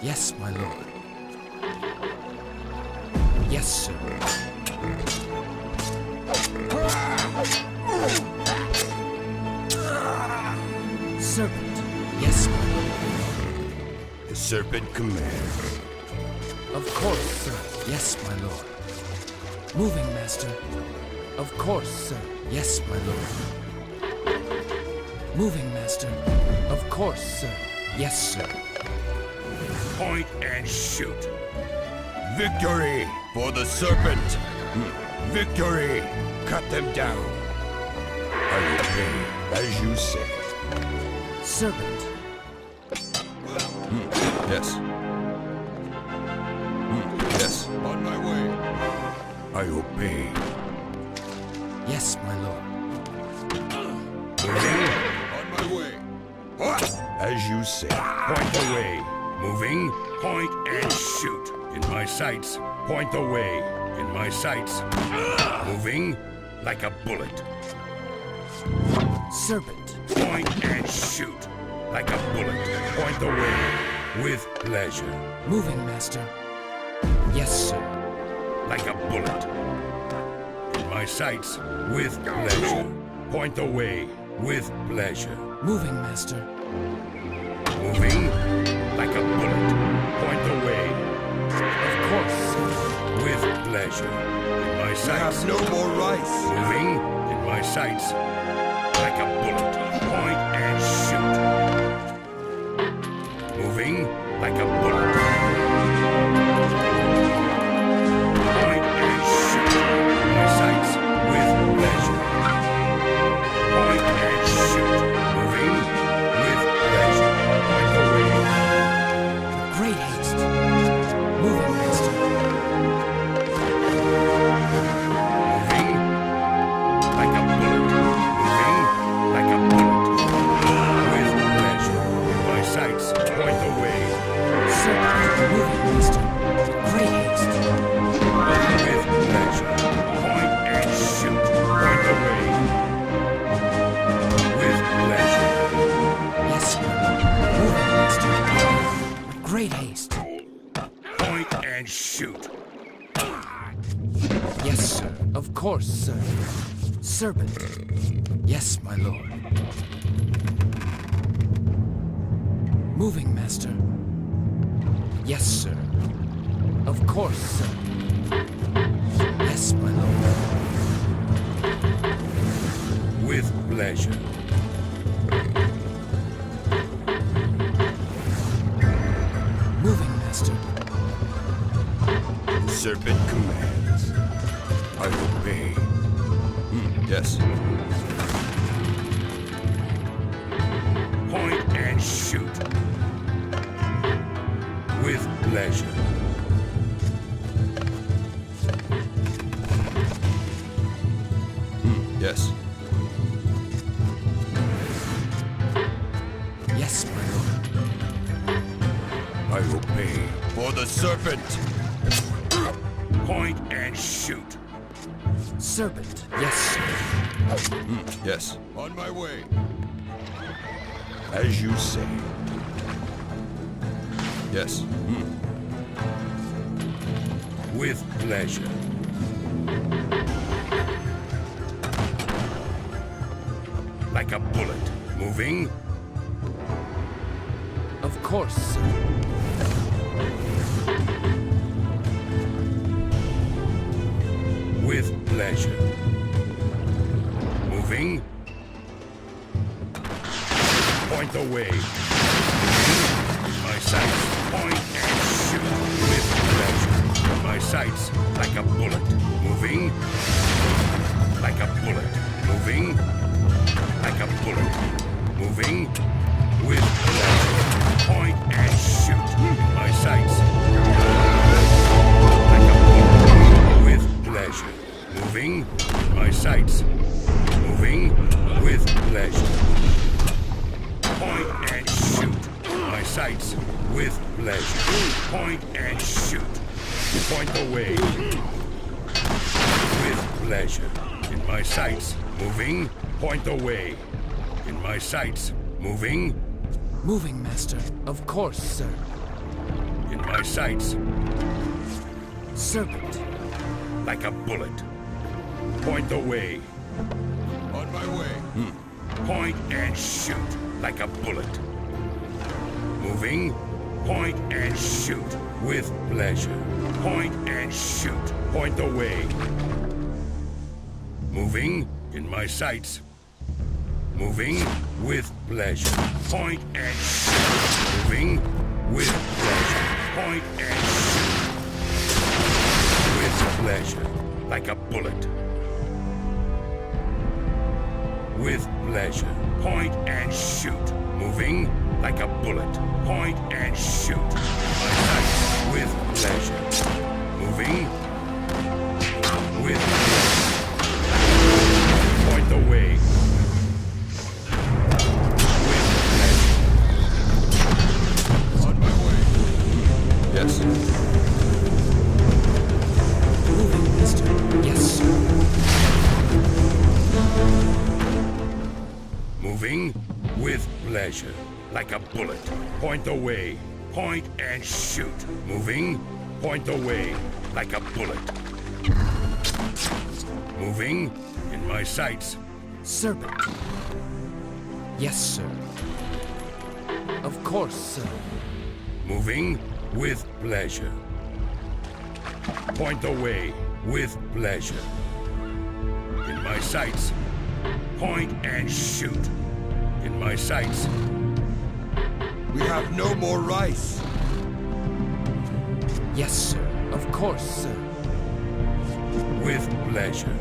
Yes, my lord. Yes, sir. Serpent. Yes, my lord. The serpent commands. Of course, sir. Yes, my lord. Moving, master. Of course, sir. Yes, my lord. Moving, master. Of course, sir. Yes, sir. Point and shoot. Victory for the serpent! Victory! Cut them down. I obey as you say. Serpent. Yes. Yes. On my way. I obey. Yes, my lord. On my way. As you say. Point the way. Moving. Point and shoot. In my sights. Point the way. In my sights. Moving like a bullet. Serpent. Point and shoot like a bullet. Point the way with pleasure. Moving, master. Yes, sir. Like a bullet. In my sights with pleasure. Point the way with pleasure. Moving, master. Moving like a bullet. Point the way Of course, sir. with pleasure. In my You sights. have no more rights. Moving in my sights like a bullet. Point and shoot. Moving like a bullet. Point and shoot. In my sights with pleasure. Point and shoot. Moving with pleasure. Point the way. Great haste. Moving, master. Moving like a bullet. Moving like a bullet. With pleasure. In my sights, point the way. Serpent. Moving, master. Great haste. With pleasure. Point and shoot. Point the way. With pleasure. Yes, my lord. Moving, master. With great haste. Point and shoot. Yes, sir. Of course, sir. Serpent. Yes, my lord. Moving, master. Yes, sir. Of course, sir. Yes, my lord. With pleasure. Moving, master. The serpent commands. I obey. Yes. Point and shoot. With pleasure. Yes. Yes, my lord. I obey. For the serpent! Point and shoot. Serpent. Yes, sir. Yes. On my way. As you say. Yes. With pleasure. Like a bullet. Moving. Of course, sir. pleasure. Moving. Point the way. My sights. Point and shoot with pleasure. My sights like a bullet. Moving. Like a bullet. Moving. Like a bullet. Moving. With pleasure. Point and shoot. My sights. Like a bullet. With pleasure. Moving. My sights. Moving. With pleasure. Point and shoot. My sights. With pleasure. Point and shoot. Point the way. With pleasure. In my sights. Moving. Point the way. In my sights. Moving. Moving, Master. Of course, sir. In my sights. Serpent. Like a bullet. Point the way. On my way. Point and shoot. Like a bullet. Moving. Point and shoot. With pleasure. Point and shoot. Point the way. Moving. In my sights. Moving. With pleasure. Point and shoot. Moving. With pleasure. Point and shoot. With pleasure. Like a bullet. With pleasure. Point and shoot. Moving. Like a bullet. Point and shoot. My sights. With pleasure. Moving. With pleasure. Point the way. With pleasure. On my way. Yes. Moving, Master. Yes, sir. Moving with pleasure, like a bullet. Point the way. Point and shoot. Moving. Point the way, like a bullet. Moving. In my sights. Serpent. Yes, sir. Of course, sir. Moving with pleasure. Point the way with pleasure. In my sights. Point and shoot. In my sights. We have no more rice. Yes, sir. Of course, sir. With pleasure.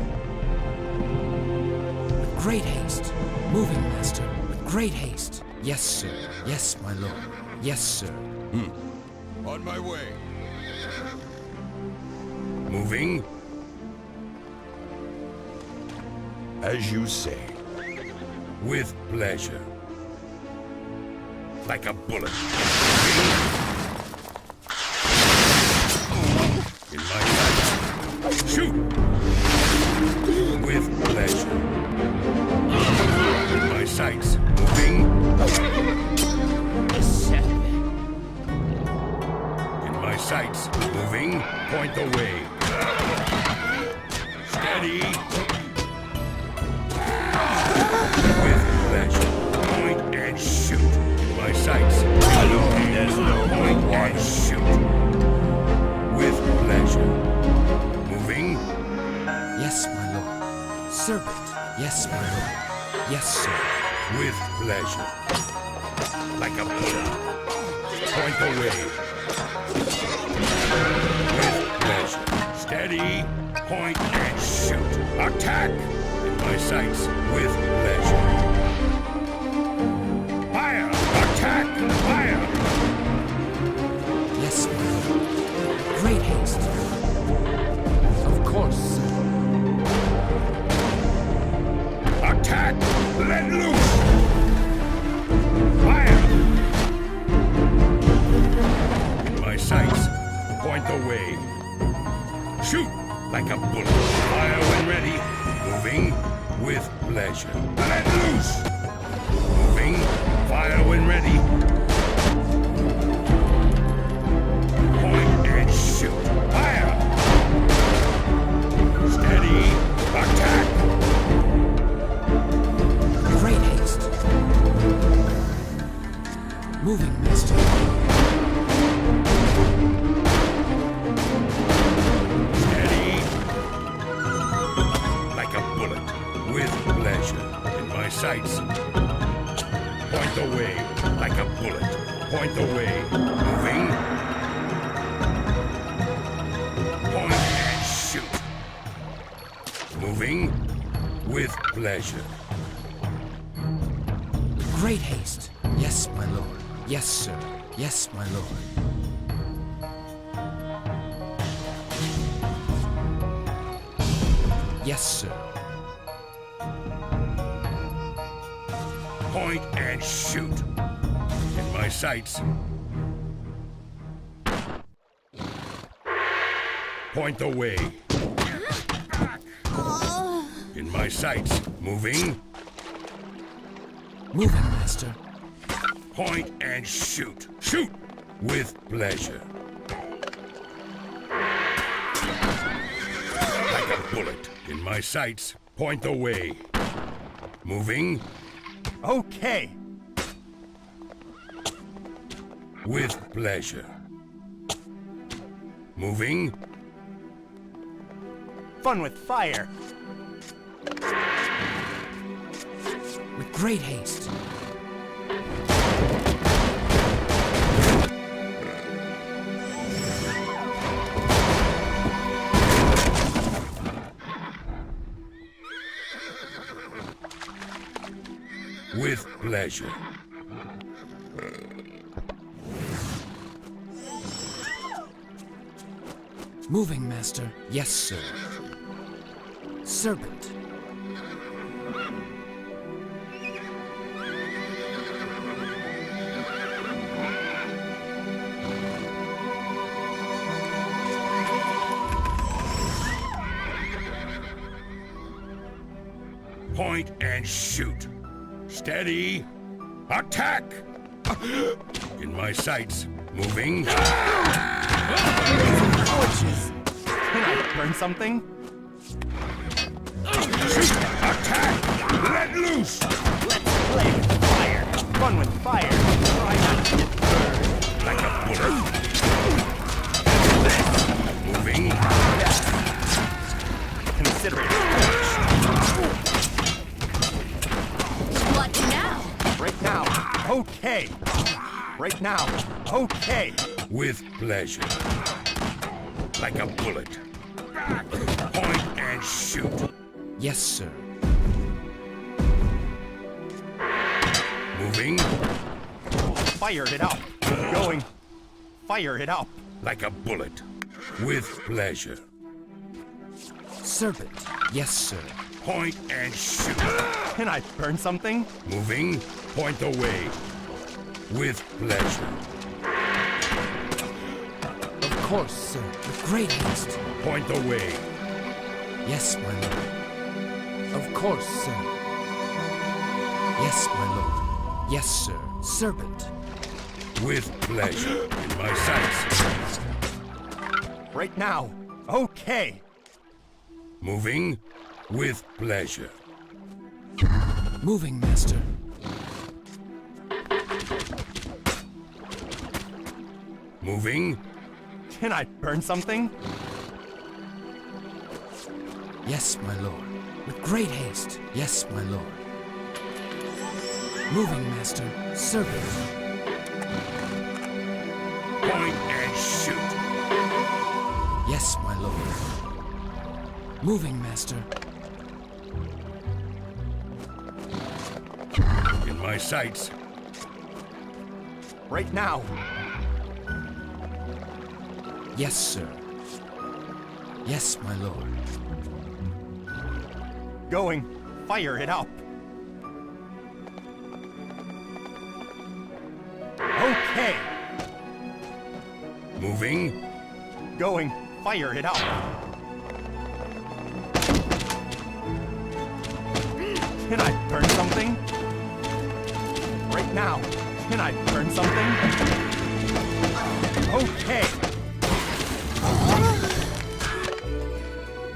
With great haste. Moving, Master. With great haste. Yes, sir. Yes, my lord. Yes, sir. On my way. Moving. As you say. With pleasure. Like a bullet. In my sights. Shoot! With pleasure. In my sights. Moving. In my sights. Moving. Point the way. Steady. With pleasure. Point and shoot. In my sights. There's no Point and shoot. With pleasure. Moving. Yes, my lord. Serpent. Yes, my lord. Yes, sir. With pleasure. Like a bullet. Point the way. With pleasure. Steady. Point and shoot. Attack! In my sights. With pleasure. Fire! Attack! Fire! Yes, my lord. Great haste. Of course, sir. Attack! Let loose! Fire! In my sights. Point the way. Shoot! Like a bullet. Fire when ready. Moving. With pleasure. Let loose! Moving. Fire when ready. Point and shoot. Fire! Steady. Attack! Great haste. Moving, Master. Steady. sights. Point the way like a bullet. Point the way. Moving. Point and shoot. Moving with pleasure. With great haste. Yes, my lord. Yes, sir. Yes, my lord. Yes, sir. Point and shoot. In my sights. Point the way. In my sights. Moving. Moving, master. Point and shoot. Shoot with pleasure. Like a bullet. In my sights. Point the way. Moving. Okay. With pleasure. Moving. Fun with fire. With great haste. With pleasure. Moving, master. Yes, sir. Serpent. Point and shoot. Steady. Attack! In my sights. Moving. Torches. Can I burn something? Shoot! Attack! Let loose! Let's play with fire. Fun with fire. Try not to get burned. Like a bullet. Moving. Consider it. What now? Right now. Okay. Right now. Okay. With pleasure. Like a bullet. Point and shoot. Yes, sir. Moving. Fire it up. Going. Fire it up. Like a bullet. With pleasure. Serpent. Yes, sir. Point and shoot. Can I burn something? Moving. Point the way. With pleasure. Of course, sir. With great haste. Point the way. Yes, my lord. Of course, sir. Yes, my lord. Yes, sir. Serpent. With pleasure. In my sights. Right now. Okay. Moving. With pleasure. Moving, master. Moving. Can I burn something? Yes, my lord. With great haste. Yes, my lord. Moving, master. Serpent. Point and shoot. Yes, my lord. Moving, master. In my sights. Right now. Yes, sir. Yes, my lord. Going. Fire it up. Okay. Moving. Going. Fire it up. Can I burn something? Right now. Can I burn something? Okay.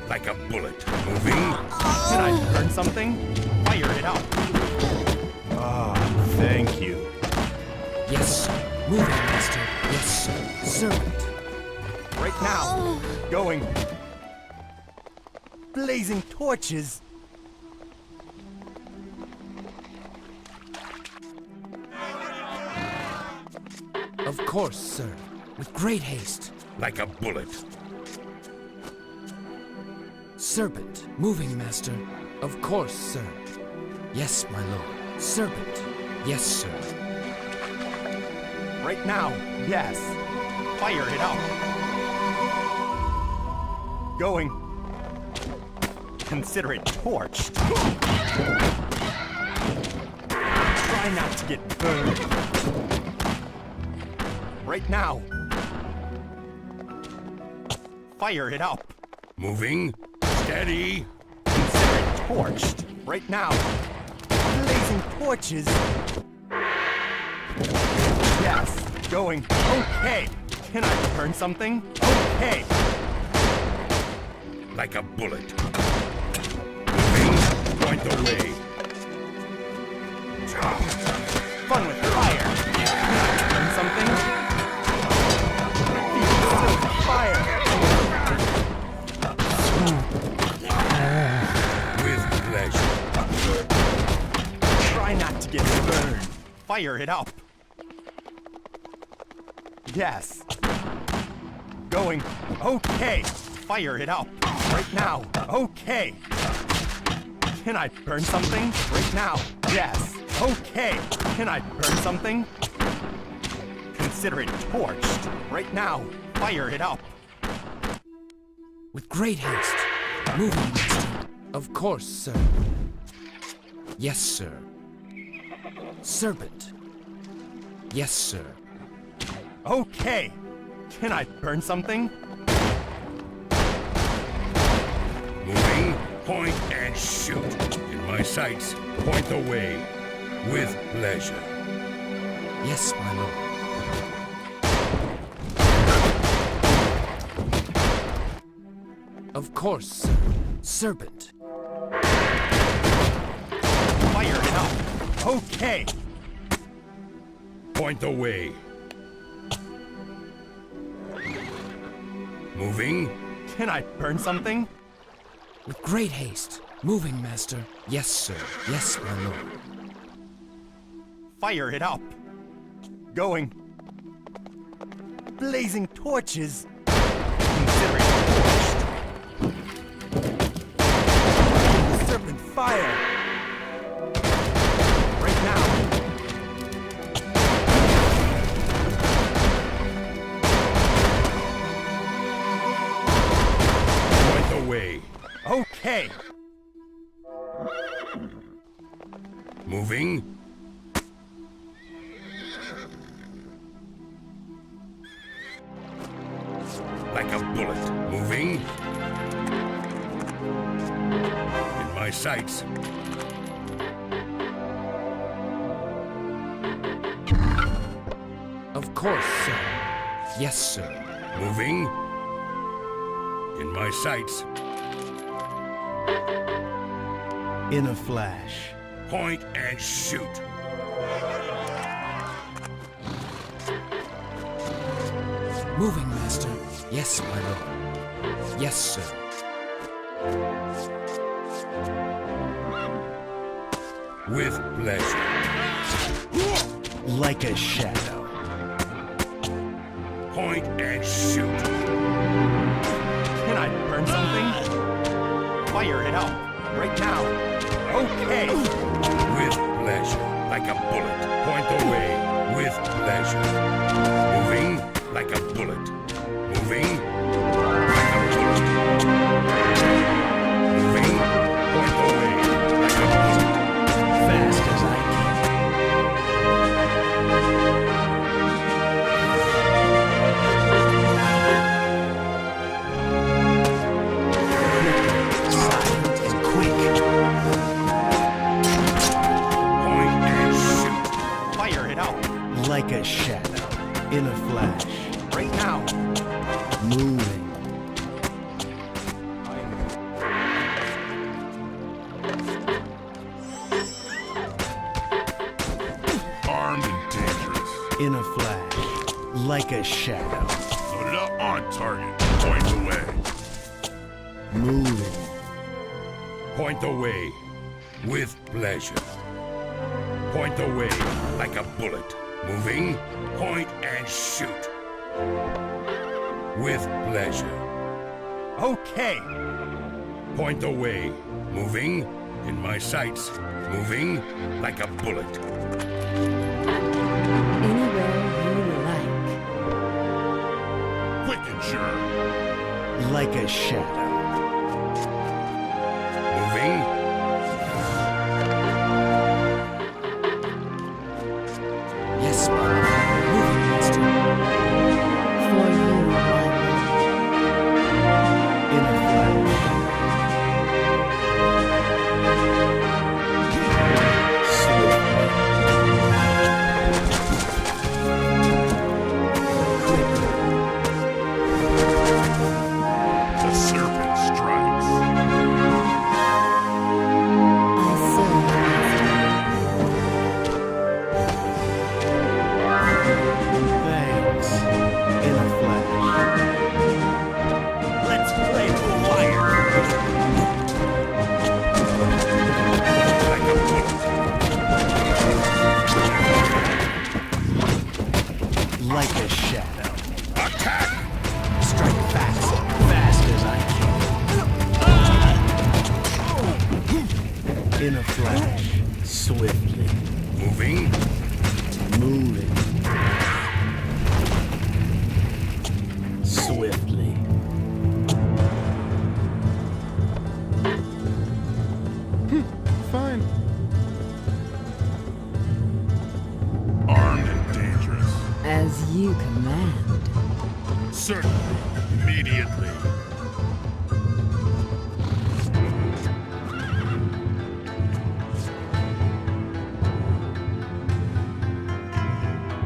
Like a bullet. Moving. Can I burn something? Fire it up. Ah, thank you. Yes, sir. Moving, master. Yes, sir. Serpent. Right now. Going. Blazing torches. Of course, sir. With great haste. Like a bullet. Serpent, moving, master. Of course, sir. Yes, my lord. Serpent. Yes, sir. Right now, yes. Fire it up. Going. Consider it torched. Try not to get burned. Right now. Fire it up. Moving. Steady. Consider it torched. Right now. Blazing torches. Yes. Going. Okay. Can I burn something? Okay. Like a bullet. Moving. Point the way. Fun with fire. Burn something? Fire. With pleasure. Try not to get burned. Fire it up. Yes. Going. Okay. Fire it up. Right now. Okay. Can I burn something? Right now. Yes. Okay. Can I burn something? Consider it torched. Right now. Fire it up. With great haste. Moving, master. Of course, sir. Yes, sir. Serpent. Yes, sir. Okay. Can I burn something? Moving. Point and shoot. In my sights. Point the way. With pleasure. Yes, my lord. Of course, sir. Serpent. Fire it up. Okay. Point the way. Moving. Can I burn something? With great haste. Moving, master. Yes, sir. Yes, my lord. Fire it up. Going. Blazing torches. Consider it torched. Serpent fire. Right now. Point the way. Okay. Moving. Like a bullet. Moving. In my sights. Of course, sir. Yes, sir. Moving. In my sights. In a flash. Point and shoot. Moving, master. Yes, my lord. Yes, sir. With pleasure. Like a shadow. Point and shoot. Can I burn something? Fire it up. Right now. Okay. With pleasure. Like a bullet. Point the way. With pleasure. Moving like a bullet. Moving like a bullet. Moving. Point the way. Like a bullet. Fast as I Silent and quick. Point and shoot. Fire it out. Like a shadow. In a flash. Right now. Moving. Armed and dangerous. In a flash. Like a shadow. Loaded up on target. Point the way. Moving. Point the way. With pleasure. Point the way like a bullet. Moving, point and shoot. With pleasure. Okay. Point the way. Moving, in my sights. Moving, like a bullet. Anywhere you like. Quick and sure. Like a shadow. Moving. Yes, my lord. Moving, master. For you, my In a flash. The serpent strikes. I serve, Thanks. In a flash. Let's play fire. Like a bullet. Like a shadow. Attack! Strike fast. Fast as I can. In a flash. Swiftly. Moving. Moving. Swiftly. Fine. Armed and dangerous. as you command. Certainly. Immediately.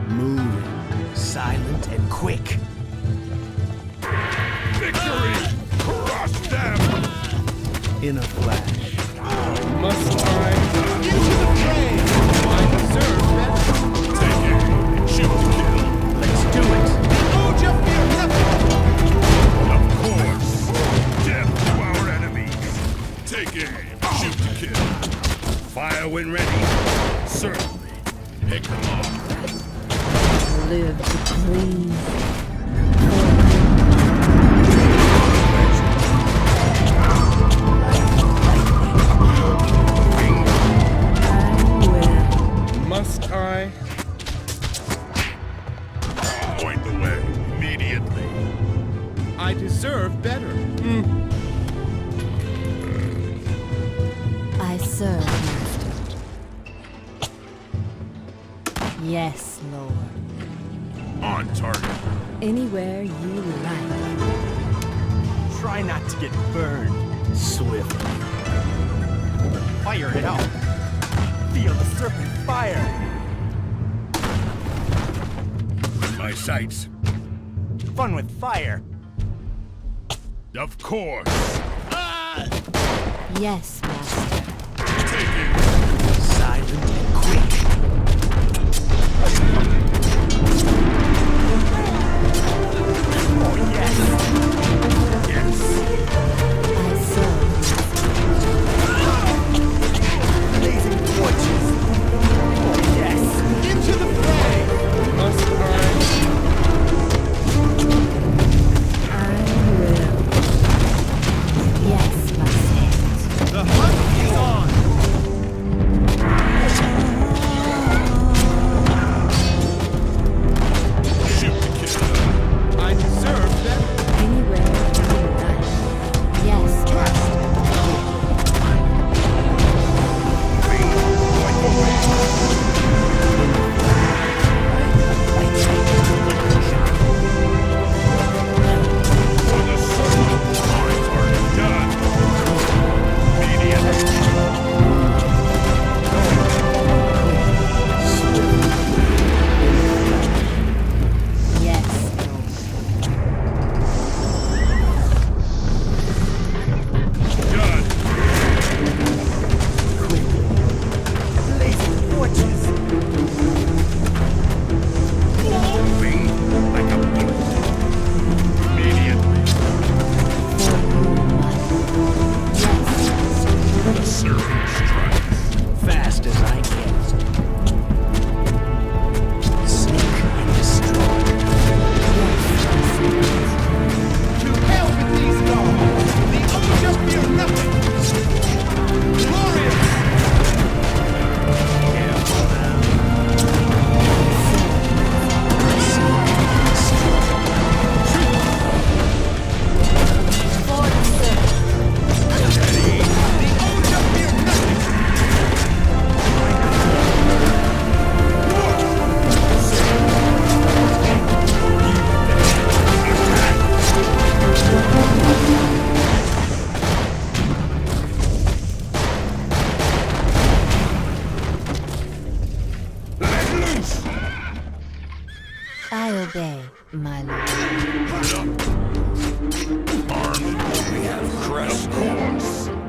Moving. Silent and quick. Victory! Crush them! In a flash. Must I? Into the fray! I deserve better. Take aim. Shoot to kill. Let's do it. Hold your fear, nothing! Of course. Death to our enemies. Take aim. Shoot to kill. Fire when ready. Certainly. Pick them off. Live to please. I will. Must I? Point the way. Immediately. I deserve better. I serve, Master. Yes, Lord. On target. Anywhere you like. Try not to get burned. Swiftly. Fire it out. Feel the serpent fire. In my sights. Fun with fire. Of course. Yes, Master. Take it. Silent and quick. Oh, yes. Yes. I serve. Blazing torches. Oh, yes. Into the fray. Must I? I will. Yes, Master. The hunt is on. obey, my lord. Armed and We have crushed them. course.